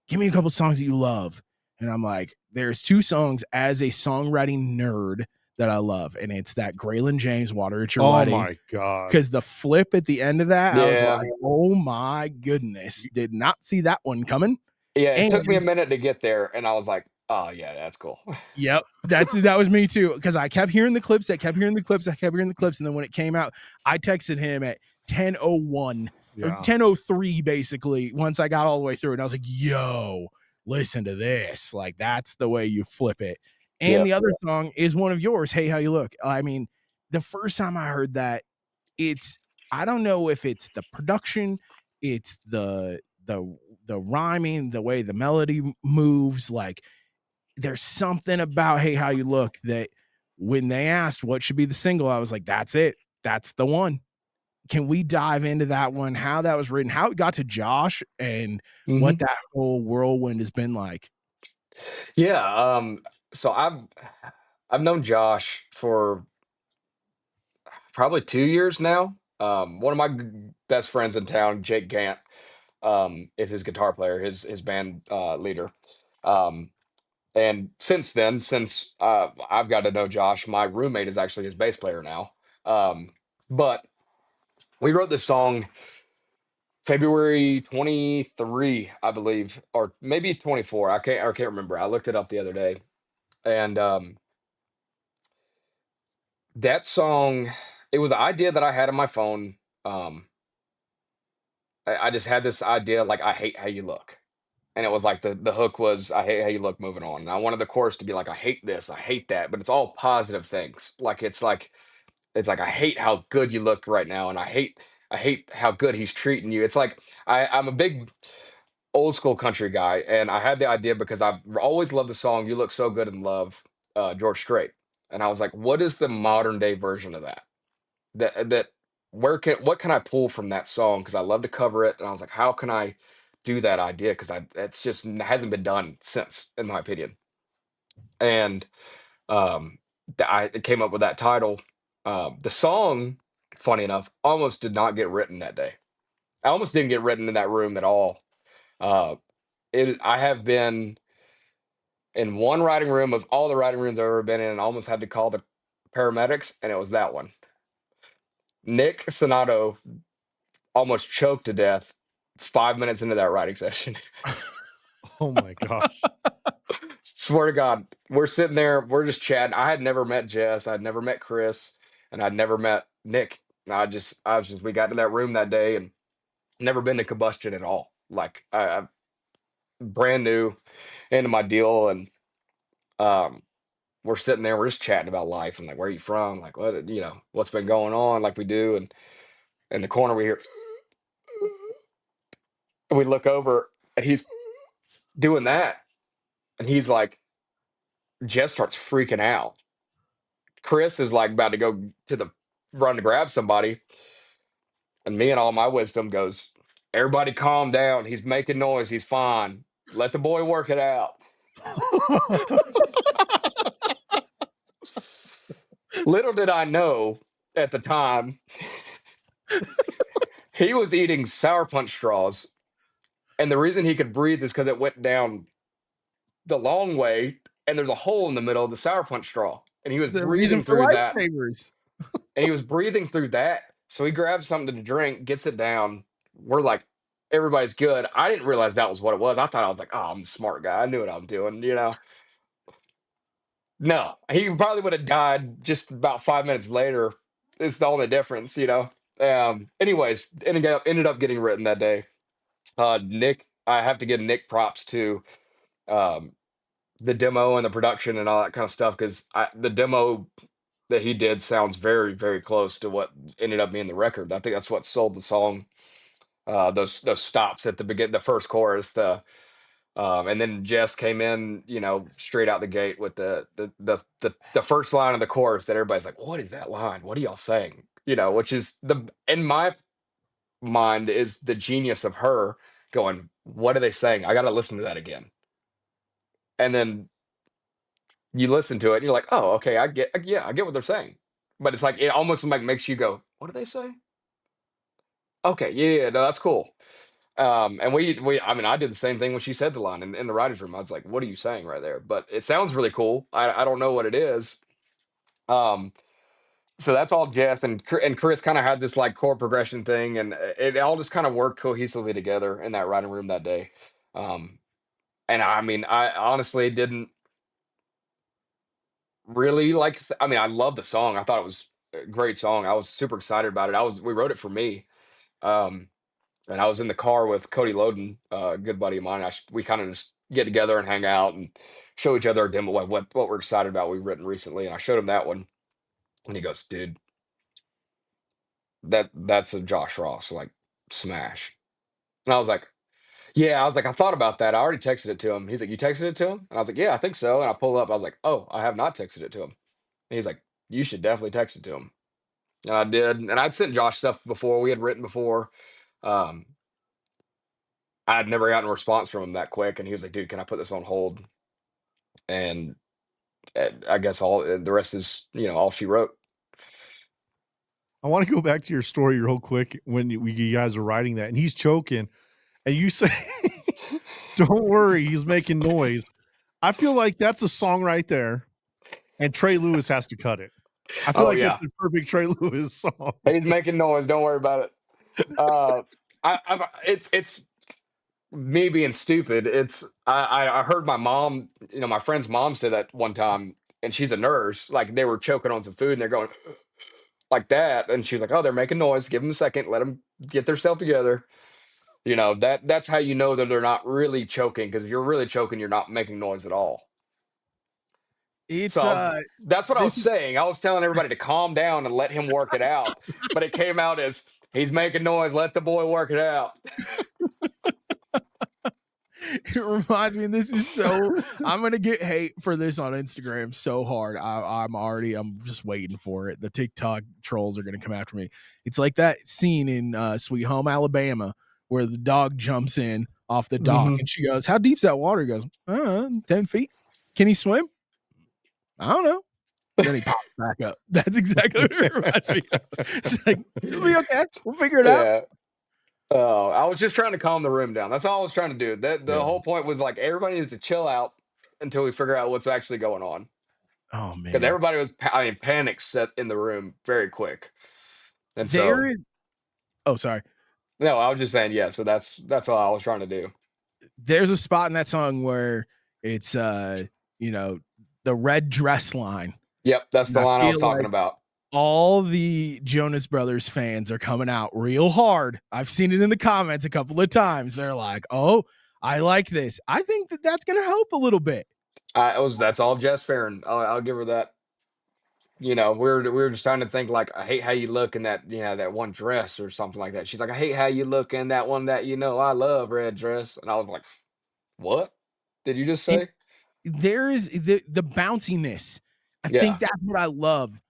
give me a couple songs that you love, and I'm like, there's two songs as a songwriting nerd that I love, and it's that Brailey James "Water at Your Wedding." Oh my god! Because the flip at the end of that, yeah, I was like, oh my goodness, did not see that one coming. yeah. It And took me a minute to get there, and I was like, oh yeah, that's cool. yep, that was me too. Because I kept hearing the clips, and then when it came out, I texted him at 10:01 or 10:03 basically. Once I got all the way through, and I was like, "Yo, listen to this! Like that's the way you flip it." And the other song is one of yours, "Hey, How You Look." I mean, the first time I heard that, I don't know if it's the production, it's the rhyming, the way the melody moves, like there's something about "Hey, How You Look" that when they asked what should be the single, I was like, that's it. That's the one. Can we dive into that one? How that was written, how it got to Josh, and what that whole whirlwind has been like? Yeah. So I've known Josh for probably 2 years now. One of my best friends in town, Jake Gant, is his guitar player, his band leader. And since then, since I've got to know Josh, my roommate is actually his bass player now. But we wrote this song February 23, I believe, or maybe 24. I can't remember. I looked it up the other day. And that song, it was an idea that I had on my phone. Um, I just had this idea like I hate how you look. And it was like the hook was I hate how you look moving on. And I wanted the chorus to be like I hate this, I hate that, but it's all positive things. Like I hate how good you look right now, and I hate how good he's treating you. It's like I'm a big old school country guy, and I had the idea because I've always loved the song "You Look So Good in Love," George Strait, and I was like, what is the modern day version of that? That what can I pull from that song? Because I love to cover it, and I was like, how can I do that idea? Because I it's just hasn't been done since, in my opinion. And um, I came up with that title. The song, funny enough, almost did not get written that day. I almost didn't get written in that room at all. Uh, I have been in one writing room of all the writing rooms I've ever been in, and almost had to call the paramedics, and it was that one. Nick Sonato almost choked to death 5 minutes into that writing session. Oh my gosh. Swear to God, we're sitting there, we're just chatting. I had never met Jess, I'd never met Chris, and I'd never met Nick. We got to that room that day and never been to combustion at all. Like I'm brand new into my deal, and um, we're sitting there, we're just chatting about life and like, where are you from? Like, what's been going on? Like we do, and in the corner we hear, and we look over, and he's doing that, and he's like, Jess starts freaking out. Chris is like about to go to the run to grab somebody, and me and all my wisdom goes, everybody calm down. He's making noise. He's fine. Let the boy work it out. Little did I know at the time, he was eating Sour Punch straws. And the reason he could breathe is because it went down the long way, and there's a hole in the middle of the Sour Punch straw. And he was The breathing reason for through that. lifesavers. And he was breathing through that. So he grabs something to drink, gets it down. We're like, everybody's good. I didn't realize that was what it was. I thought I was like, oh, I'm a smart guy. I knew what I'm doing. No, he probably would have died just about 5 minutes later. It's the only difference. Anyways, ended up getting written that day. Nick I have to give Nick props to the demo and the production and all that kind of stuff, because the demo that he did sounds very, very close to what ended up being the record. I think that's what sold the song. Those stops at the begin, the first chorus, and then Jess came in, straight out the gate with the first line of the chorus that everybody's like, "What is that line? What are y'all saying?" Which is in my mind is the genius of her going, "What are they saying? I got to listen to that again." And then you listen to it and you're like, "Oh, okay, yeah, I get what they're saying." But it's like it almost like makes you go, "What do they say?" Okay, yeah, no, that's cool. And I mean, I did the same thing when she said the line in the writers' room. I was like, "What are you saying right there?" But it sounds really cool. I don't know what it is. Um, so that's all Jess and Chris kind of had this like chord progression thing, and it all just kind of worked cohesively together in that writing room that day. Um, and I mean, I honestly didn't really like. I mean, I love the song. I thought it was a great song. I was super excited about it. We wrote it for me. Um, and I was in the car with Cody Loden, a good buddy of mine. We kind of just get together and hang out and show each other our demo, like what we're excited about we've written recently. And I showed him that one, and he goes, "Dude, that's a Josh Ross like smash." And I was like, "Yeah." I was like, "I thought about that. I already texted it to him." He's like, "You texted it to him?" And I was like, "Yeah, I think so." And I pulled up. I was like, "Oh, I have not texted it to him." And he's like, "You should definitely text it to him." And I did. And I'd sent Josh stuff before. We had written before. Um, I'd never gotten a response from him that quick, and he was like, "Dude, can I put this on hold?" And I guess all the rest is all she wrote. I want to go back to your story real quick when you guys are writing that, and he's choking, and you say, "Don't worry, he's making noise." I feel like that's a song right there, and Trey Lewis has to cut it. I feel Oh like that's yeah, a perfect Trey Lewis song. he's making noise. Don't worry about it. It's me being stupid. I heard my mom, my friend's mom said that one time, and she's a nurse. Like they were choking on some food, and they're going like that, and she's like, "Oh, they're making noise. Give them a second. Let them get themselves together." That's how you know that they're not really choking, because if you're really choking, you're not making noise at all. It's So that's what I this was saying. I was telling everybody to calm down and let him work it out, but it came out as he's making noise. Let the boy work it out. it reminds me, and this is so I'm gonna get hate for this on Instagram so hard. I'm just waiting for it. The TikTok trolls are gonna come after me. It's like that scene in Sweet Home Alabama where the dog jumps in off the dock and she goes, "How deep's that water?" He goes, 10 feet. Can he swim? I don't know. Then he pops back up. That's exactly what it reminds me of. It's like, it'll be okay. We'll figure it out. Yeah. Oh, I was just trying to calm the room down. That's all I was trying to do. The whole point was like everybody needs to chill out until we figure out what's actually going on. Oh Because man. everybody was, panic set in the room very quick. And There so, is oh, sorry. no, I was just saying, yeah. So that's all I was trying to do. There's a spot in that song where it's the red dress line. Yep, that's And the I line I was feel talking like about. all the Jonas Brothers fans are coming out real hard. I've seen it in the comments a couple of times. They're like, "Oh, I like this." I think that's going to help a little bit. That's all Jess Farron. I'll give her that. We were just trying to think like, I hate how you look in that, that one dress or something like that. She's like, "I hate how you look in that one that I love red dress." And I was like, "What did you just And say?" there is the bounciness. I Yeah. think that's what I love.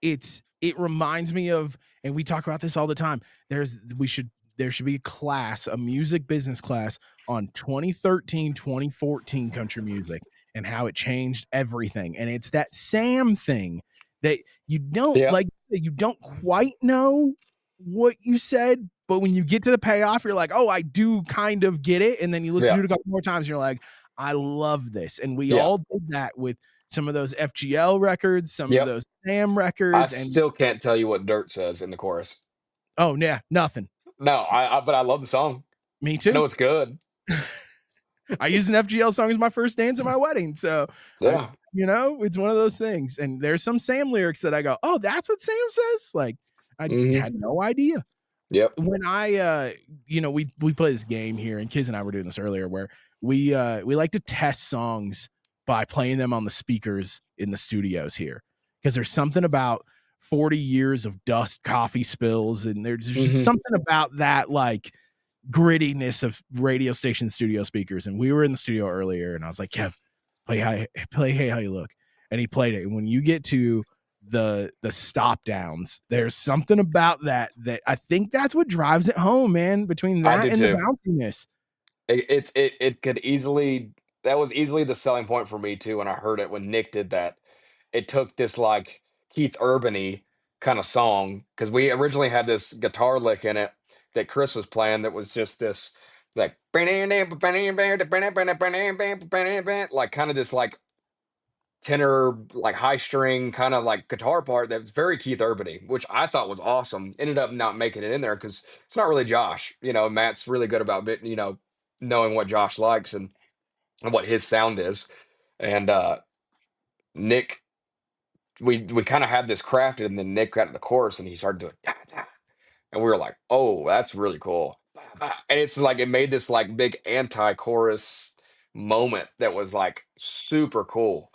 It reminds me of, and we talk about this all the time. There should be a class, a music business class on 2013, 2014 country music and how it changed everything. And it's that Sam thing that you don't Yeah. like, you don't quite know what you said, but when you get to the payoff, you're like, "Oh, I do kind of get it." And then you listen Yeah. to it a couple more times, and you're like, "I love this." And we Yeah. all did that with some of those FGL records, some of Yep. those Sam I records, and still can't tell you what Dirt says in the chorus. oh yeah, nothing. No, but I love the song. Me I know too. it's good. I used an FGL song as my first dance at my wedding, so Yeah. it's one of those things. And there's some Sam lyrics that I go, "Oh, that's what Sam says." Like I Hmm. had no idea. Yep. When I we play this game here, and Kiz and I were doing this earlier, where we like to test songs by playing them on the speakers in the studios here, because there's something about 40 years of dust, coffee spills, and there's just something about that like grittiness of radio station studio speakers. And we were in the studio earlier, and I was like, Kev, play Hey How You Look, and he played it. And when you get to the stop downs, there's something about that I think that's what drives it home, man, between I that do and the too. bounciness. It could easily, that was easily the selling point for me too when I heard it, when Nick did that. It took this like Keith Urban-y kind of song, because we originally had this guitar lick in it that Chris was playing that was just this like like kind of this like tenor, like high string kind of like guitar part that was very Keith Urban-y, which I thought was awesome. Ended up not making it in there because it's not really Josh. Matt's really good about knowing what Josh likes and what his sound is. And Nick, we kind of had this crafted, and then Nick got to the chorus and he started doing da, da, and we were like, oh, that's really cool. And it's like it made this like big anti-chorus moment that was like super cool.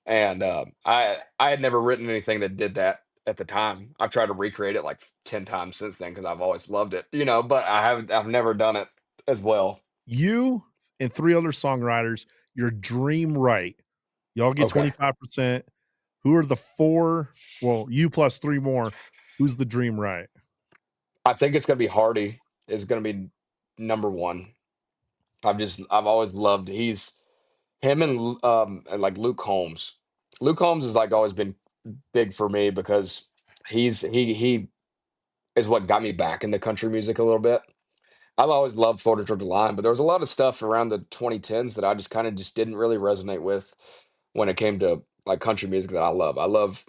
And I had never written anything that did that at the time. I've tried to recreate it like 10 times since then because I've always loved it, but I've never done it as well. You and 3 other songwriters, your dream write. Y'all get Okay. 25%. Who are the 4? Well, you plus 3 more. Who's the dream write? I think it's gonna be Hardy is gonna be number one. I've always loved him and like Luke Holmes. Luke Holmes has like always been big for me because he is what got me back into country music a little bit. I've always loved Florida Georgia Line, but there was a lot of stuff around the 2010s that I just kind of just didn't really resonate with when it came to like country music that I love. I love,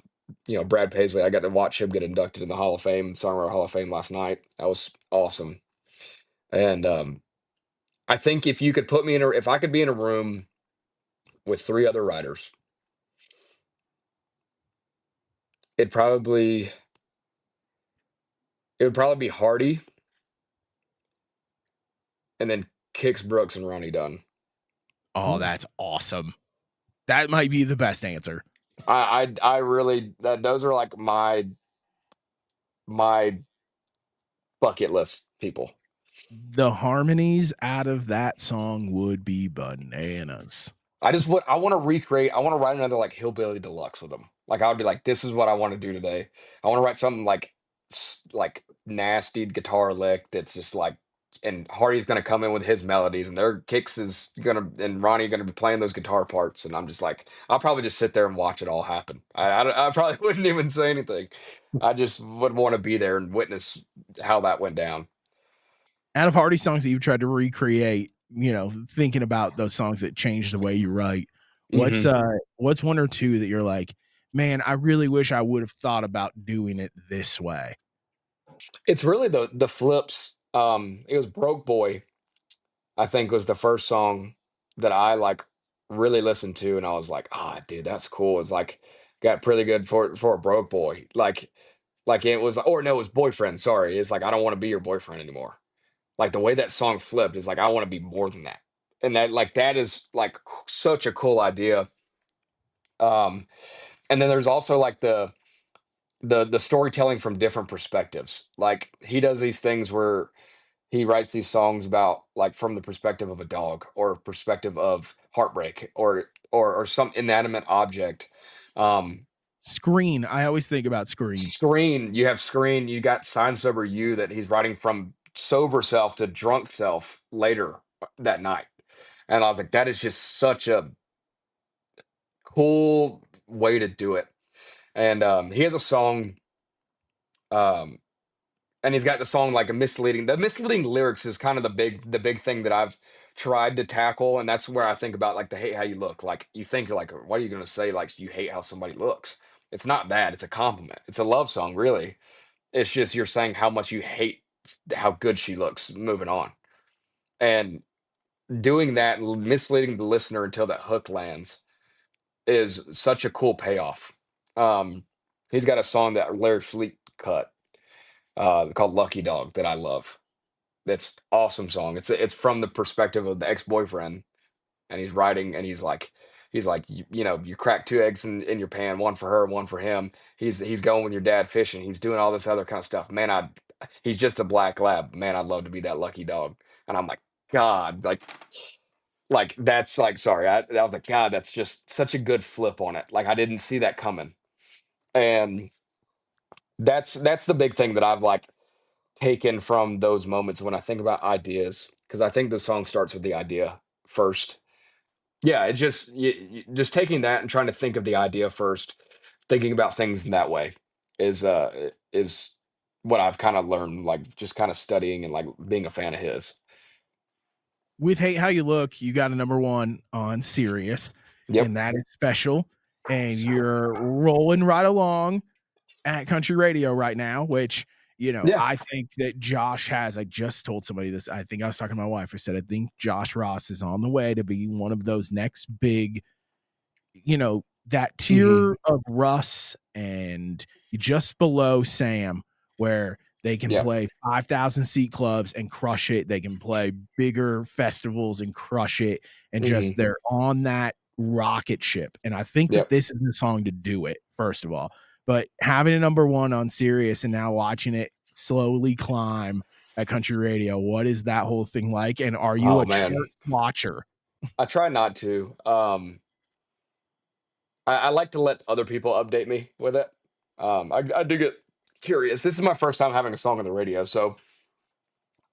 Brad Paisley. I got to watch him get inducted in the Hall of Fame, Songwriter Hall of Fame last night. That was awesome. And I think if I could be in a room with 3 other writers, it probably it would probably be Hardy, and then Kix Brooks and Ronnie Dunn. Oh, that's awesome. That might be the best answer. I really, those are like my bucket list people. The harmonies out of that song would be bananas. I want to recreate. I want to write another like Hillbilly Deluxe with them. Like I would be like, this is what I want to do today. I want to write something like nasty guitar lick that's just like, and Hardy's gonna come in with his melodies, and their kicks and Ronnie are gonna be playing those guitar parts, and I'm just like, I'll probably just sit there and watch it all happen. I probably wouldn't even say anything. I just would want to be there and witness how that went down. Out of Hardy songs that you've tried to recreate, thinking about those songs that changed the way you write, what's one or two that you're like, man, I really wish I would have thought about doing it this way? It's really the flips. It was Broke Boy, I think, was the first song that I like really listened to, and I was like, "Ah, dude, that's cool." It's like got pretty good for a broke boy. Like it was, or no, it was Boyfriend. Sorry, it's like I don't want to be your boyfriend anymore. Like the way that song flipped is like I want to be more than that, and that is like such a cool idea. Um, and then there's also like the storytelling from different perspectives. Like he does these things where he writes these songs about like from the perspective of a dog or perspective of heartbreak or some inanimate object. Screen. I always think about Screen. Screen, you got Sign Sober You that he's writing from sober self to drunk self later that night. And I was like, that is just such a cool way to do it. And he has a song, um, and he's got the song like the misleading lyrics is kind of the big thing that I've tried to tackle, and that's where I think about like the hate how you look. Like you think you're like, what are you gonna say? Like you hate how somebody looks. It's not that, it's a compliment. It's a love song, really. It's just you're saying how much you hate how good she looks, moving on. And doing that, misleading the listener until that hook lands is such a cool payoff. Um, he's got a song that Larry Fleet cut called Lucky Dog that I love. That's awesome song. It's from the perspective of the ex-boyfriend, and he's writing, and he's like, you crack two eggs in your pan, one for her, one for him. He's going with your dad fishing. He's doing all this other kind of stuff. Man, he's just a black lab. Man, I'd love to be that lucky dog. And I'm like, God, like that's like, sorry, I was like, God, that's just such a good flip on it. Like I didn't see that coming. And that's the big thing that I've like taken from those moments when I think about ideas, because I think the song starts with the idea first. Yeah, it just just taking that and trying to think of the idea first, thinking about things in that way is what I've kind of learned, like just kind of studying and like being a fan of his. With Hate How You Look, you got a number one on Sirius, Yep. and that is special. And you're rolling right along at country radio right now, which, Yeah. I think that Josh has. I just told somebody this. I think I was talking to my wife. I said, I think Josh Ross is on the way to be one of those next big, that tier of Russ and just below Sam, where they can Yep. play 5,000 seat clubs and crush it. They can play bigger festivals and crush it. And just they're on that rocket ship. And I think that Yep. this is the song to do it, first of all. But having a number one on Sirius and now watching it slowly climb at country radio, what is that whole thing like? And are you a chart watcher? I try not to. I like to let other people update me with it. I do get curious. This is my first time having a song on the radio, so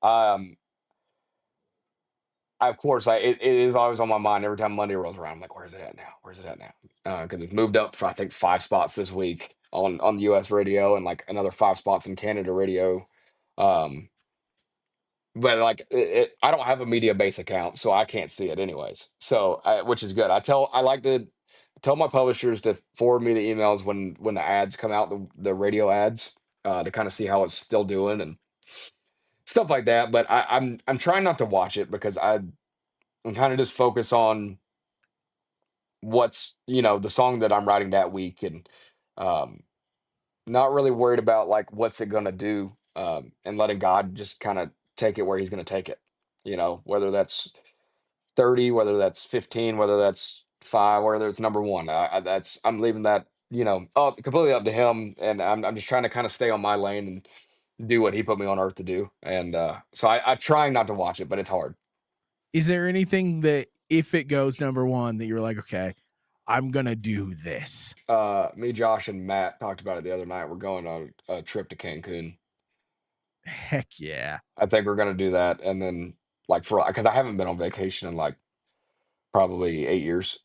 um, of course, it is always on my mind every time Monday rolls around. I'm like, where's it at now? Where's it at now? Because it's moved up for I think 5 spots this week on the U.S. radio, and like another 5 spots in Canada radio. Um, but like I don't have a media base account, so I can't see it anyways. So which is good. I like to tell my publishers to forward me the emails when the ads come out, the radio ads, to kind of see how it's still doing and stuff like that. But I'm trying not to watch it because I'm kind of just focus on what's the song that I'm writing that week, and um, not really worried about like what's it gonna do, and letting God just kind of take it where He's gonna take it. Whether that's 30, whether that's 15, whether that's 5, whether it's number one. I'm leaving that completely up to Him, and I'm just trying to kind of stay on my lane and do what He put me on earth to do. And so I trying not to watch it, but it's hard. Is there anything that if it goes number one that you're like, okay, I'm gonna do this? Me, Josh, and Matt talked about it the other night. We're going on a trip to Cancun. Heck yeah. I think we're gonna do that, and then like because I haven't been on vacation in like probably 8 years.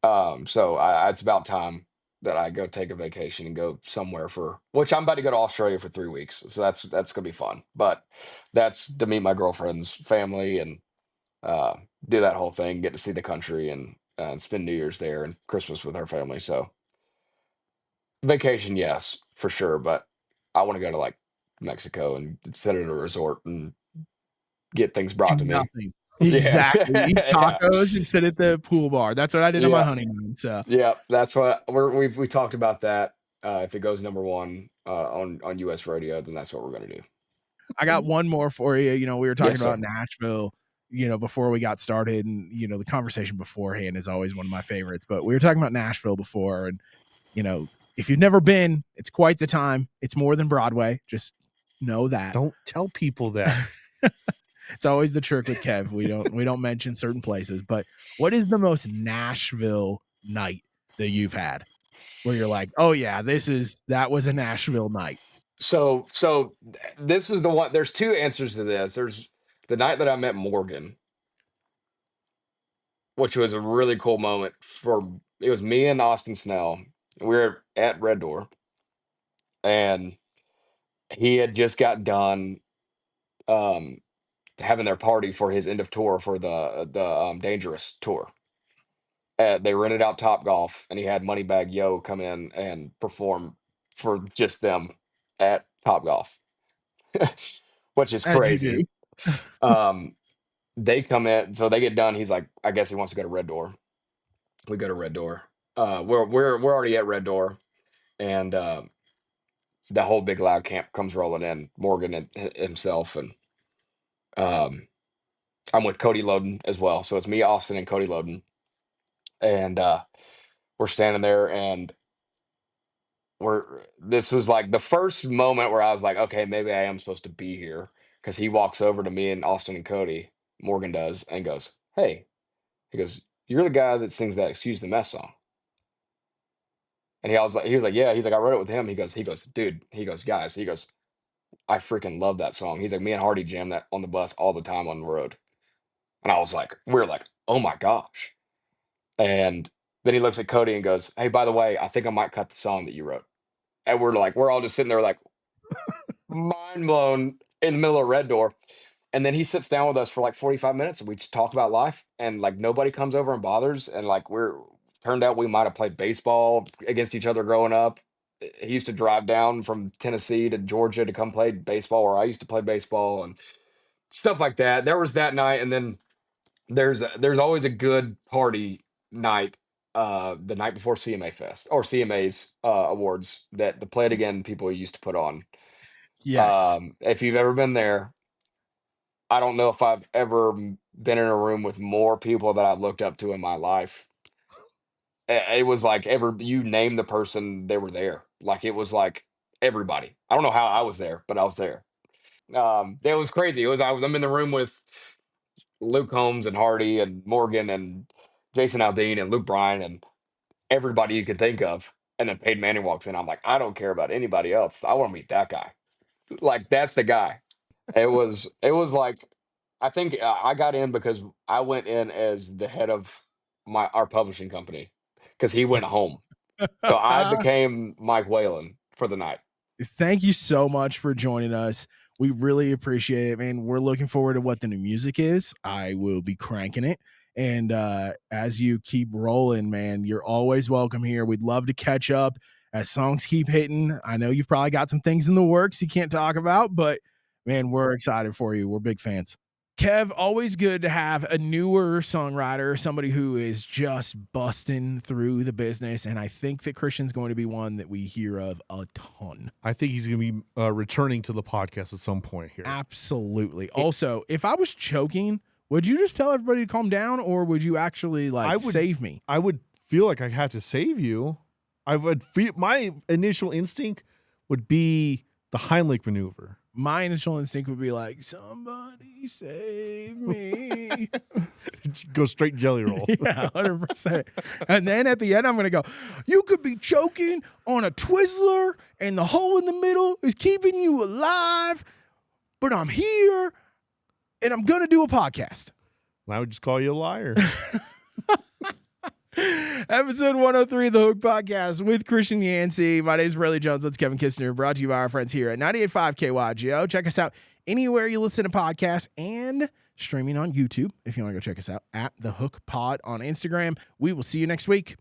So it's about time that I go take a vacation and go somewhere for which I'm about to go to Australia for 3 weeks. So that's gonna be fun. But that's to meet my girlfriend's family and uh, do that whole thing, get to see the country and spend New Year's there and Christmas with her family. So vacation, yes, for sure. But I want to go to like Mexico and sit at a resort and get things brought to me. Nothing. Exactly. Yeah. Eat tacos and sit at the pool bar. That's what I did on my Yeah. honeymoon. So Yeah, that's what we talked about that. If it goes number one on US radio, then that's what we're gonna do. I got one more for you. We were talking Yes, about sir. Nashville, before we got started, and the conversation beforehand is always one of my favorites. But we were talking about Nashville before, and if you've never been, it's quite the time. It's more than Broadway. Just know that. Don't tell people that. It's always the trick with Kev. We don't mention certain places. But what is the most Nashville night that you've had where you're like, oh yeah, that was a Nashville night? So this is the one. There's two answers to this. There's the night that I met Morgan, which was a really cool moment. It was me and Austin Snell. We were at Red Door, and he had just got done um, having their party for his end of tour for the Dangerous tour. They rented out Top Golf, and he had Moneybag Yo come in and perform for just them at Top Golf, which is As you crazy. do. They come in, so they get done. He's like, I guess he wants to go to Red Door. We go to Red Door. We're already at Red Door, and the whole big loud camp comes rolling in, Morgan himself, and I'm with Cody Loden as well. So it's me, Austin, and Cody Loden. And we're standing there, and this was like the first moment where I was like, okay, maybe I am supposed to be here. Because he walks over to me and Austin and Cody, Morgan does, and goes, hey, he goes, you're the guy that sings that Excuse the Mess song. And he was like, yeah. He's like, I wrote it with him. He goes, dude, he goes, guys, he goes, I freaking love that song. He's like, me and Hardy jam that on the bus all the time on the road. And I was like, we're like, oh my gosh. And then he looks at Cody and goes, hey, by the way, I think I might cut the song that you wrote. And we're all just sitting there like mind blown in the middle of Red Door. And then he sits down with us for like 45 minutes and we just talk about life, and like nobody comes over and bothers. And like turned out we might have played baseball against each other growing up. He used to drive down from Tennessee to Georgia to come play baseball where I used to play baseball and stuff like that. There was that night. And then there's always a good party night the night before CMA Fest or CMA's awards that the Play It Again people used to put on. Yes. If you've ever been there, I don't know if I've ever been in a room with more people that I looked up to in my life. It was like you name the person, they were there. Like it was like everybody. I don't know how I was there, but I was there. It was crazy. I'm in the room with Luke Holmes and Hardy and Morgan and Jason Aldean and Luke Bryan and everybody you can think of. And then Peyton Manning walks in. I'm like, I don't care about anybody else. I want to meet that guy. Like that's the guy. It was like, I think I got in because I went in as the head of our publishing company because he went home. So I became Mike Whalen for the night. Thank you so much for joining us. We really appreciate it, man. We're looking forward to what the new music is. I will be cranking it. And as you keep rolling, man, you're always welcome here. We'd love to catch up as songs keep hitting. I know you've probably got some things in the works you can't talk about, but man, we're excited for you. We're big fans. Kev, always good to have a newer songwriter, somebody who is just busting through the business. And I think that Christian's going to be one that we hear of a ton. I think he's going to be returning to the podcast at some point here. Absolutely. Also, if I was choking, would you just tell everybody to calm down, or would you actually save me? I would feel like I had to save you. My initial instinct would be the Heimlich maneuver. My initial instinct would be like, somebody save me. Go straight jelly roll. Yeah, 100%. And then at the end, I'm going to go, you could be choking on a Twizzler and the hole in the middle is keeping you alive, but I'm here and I'm going to do a podcast. I would just call you a liar. Episode 103 of the Hook Podcast with Christian Yancey. My name is Brailey Jones. That's Kevin Kissner. Brought to you by our friends here at 98.5 KYGO. Check us out anywhere you listen to podcasts and streaming on YouTube if you want to go check us out at The Hook Pod on Instagram. We will see you next week.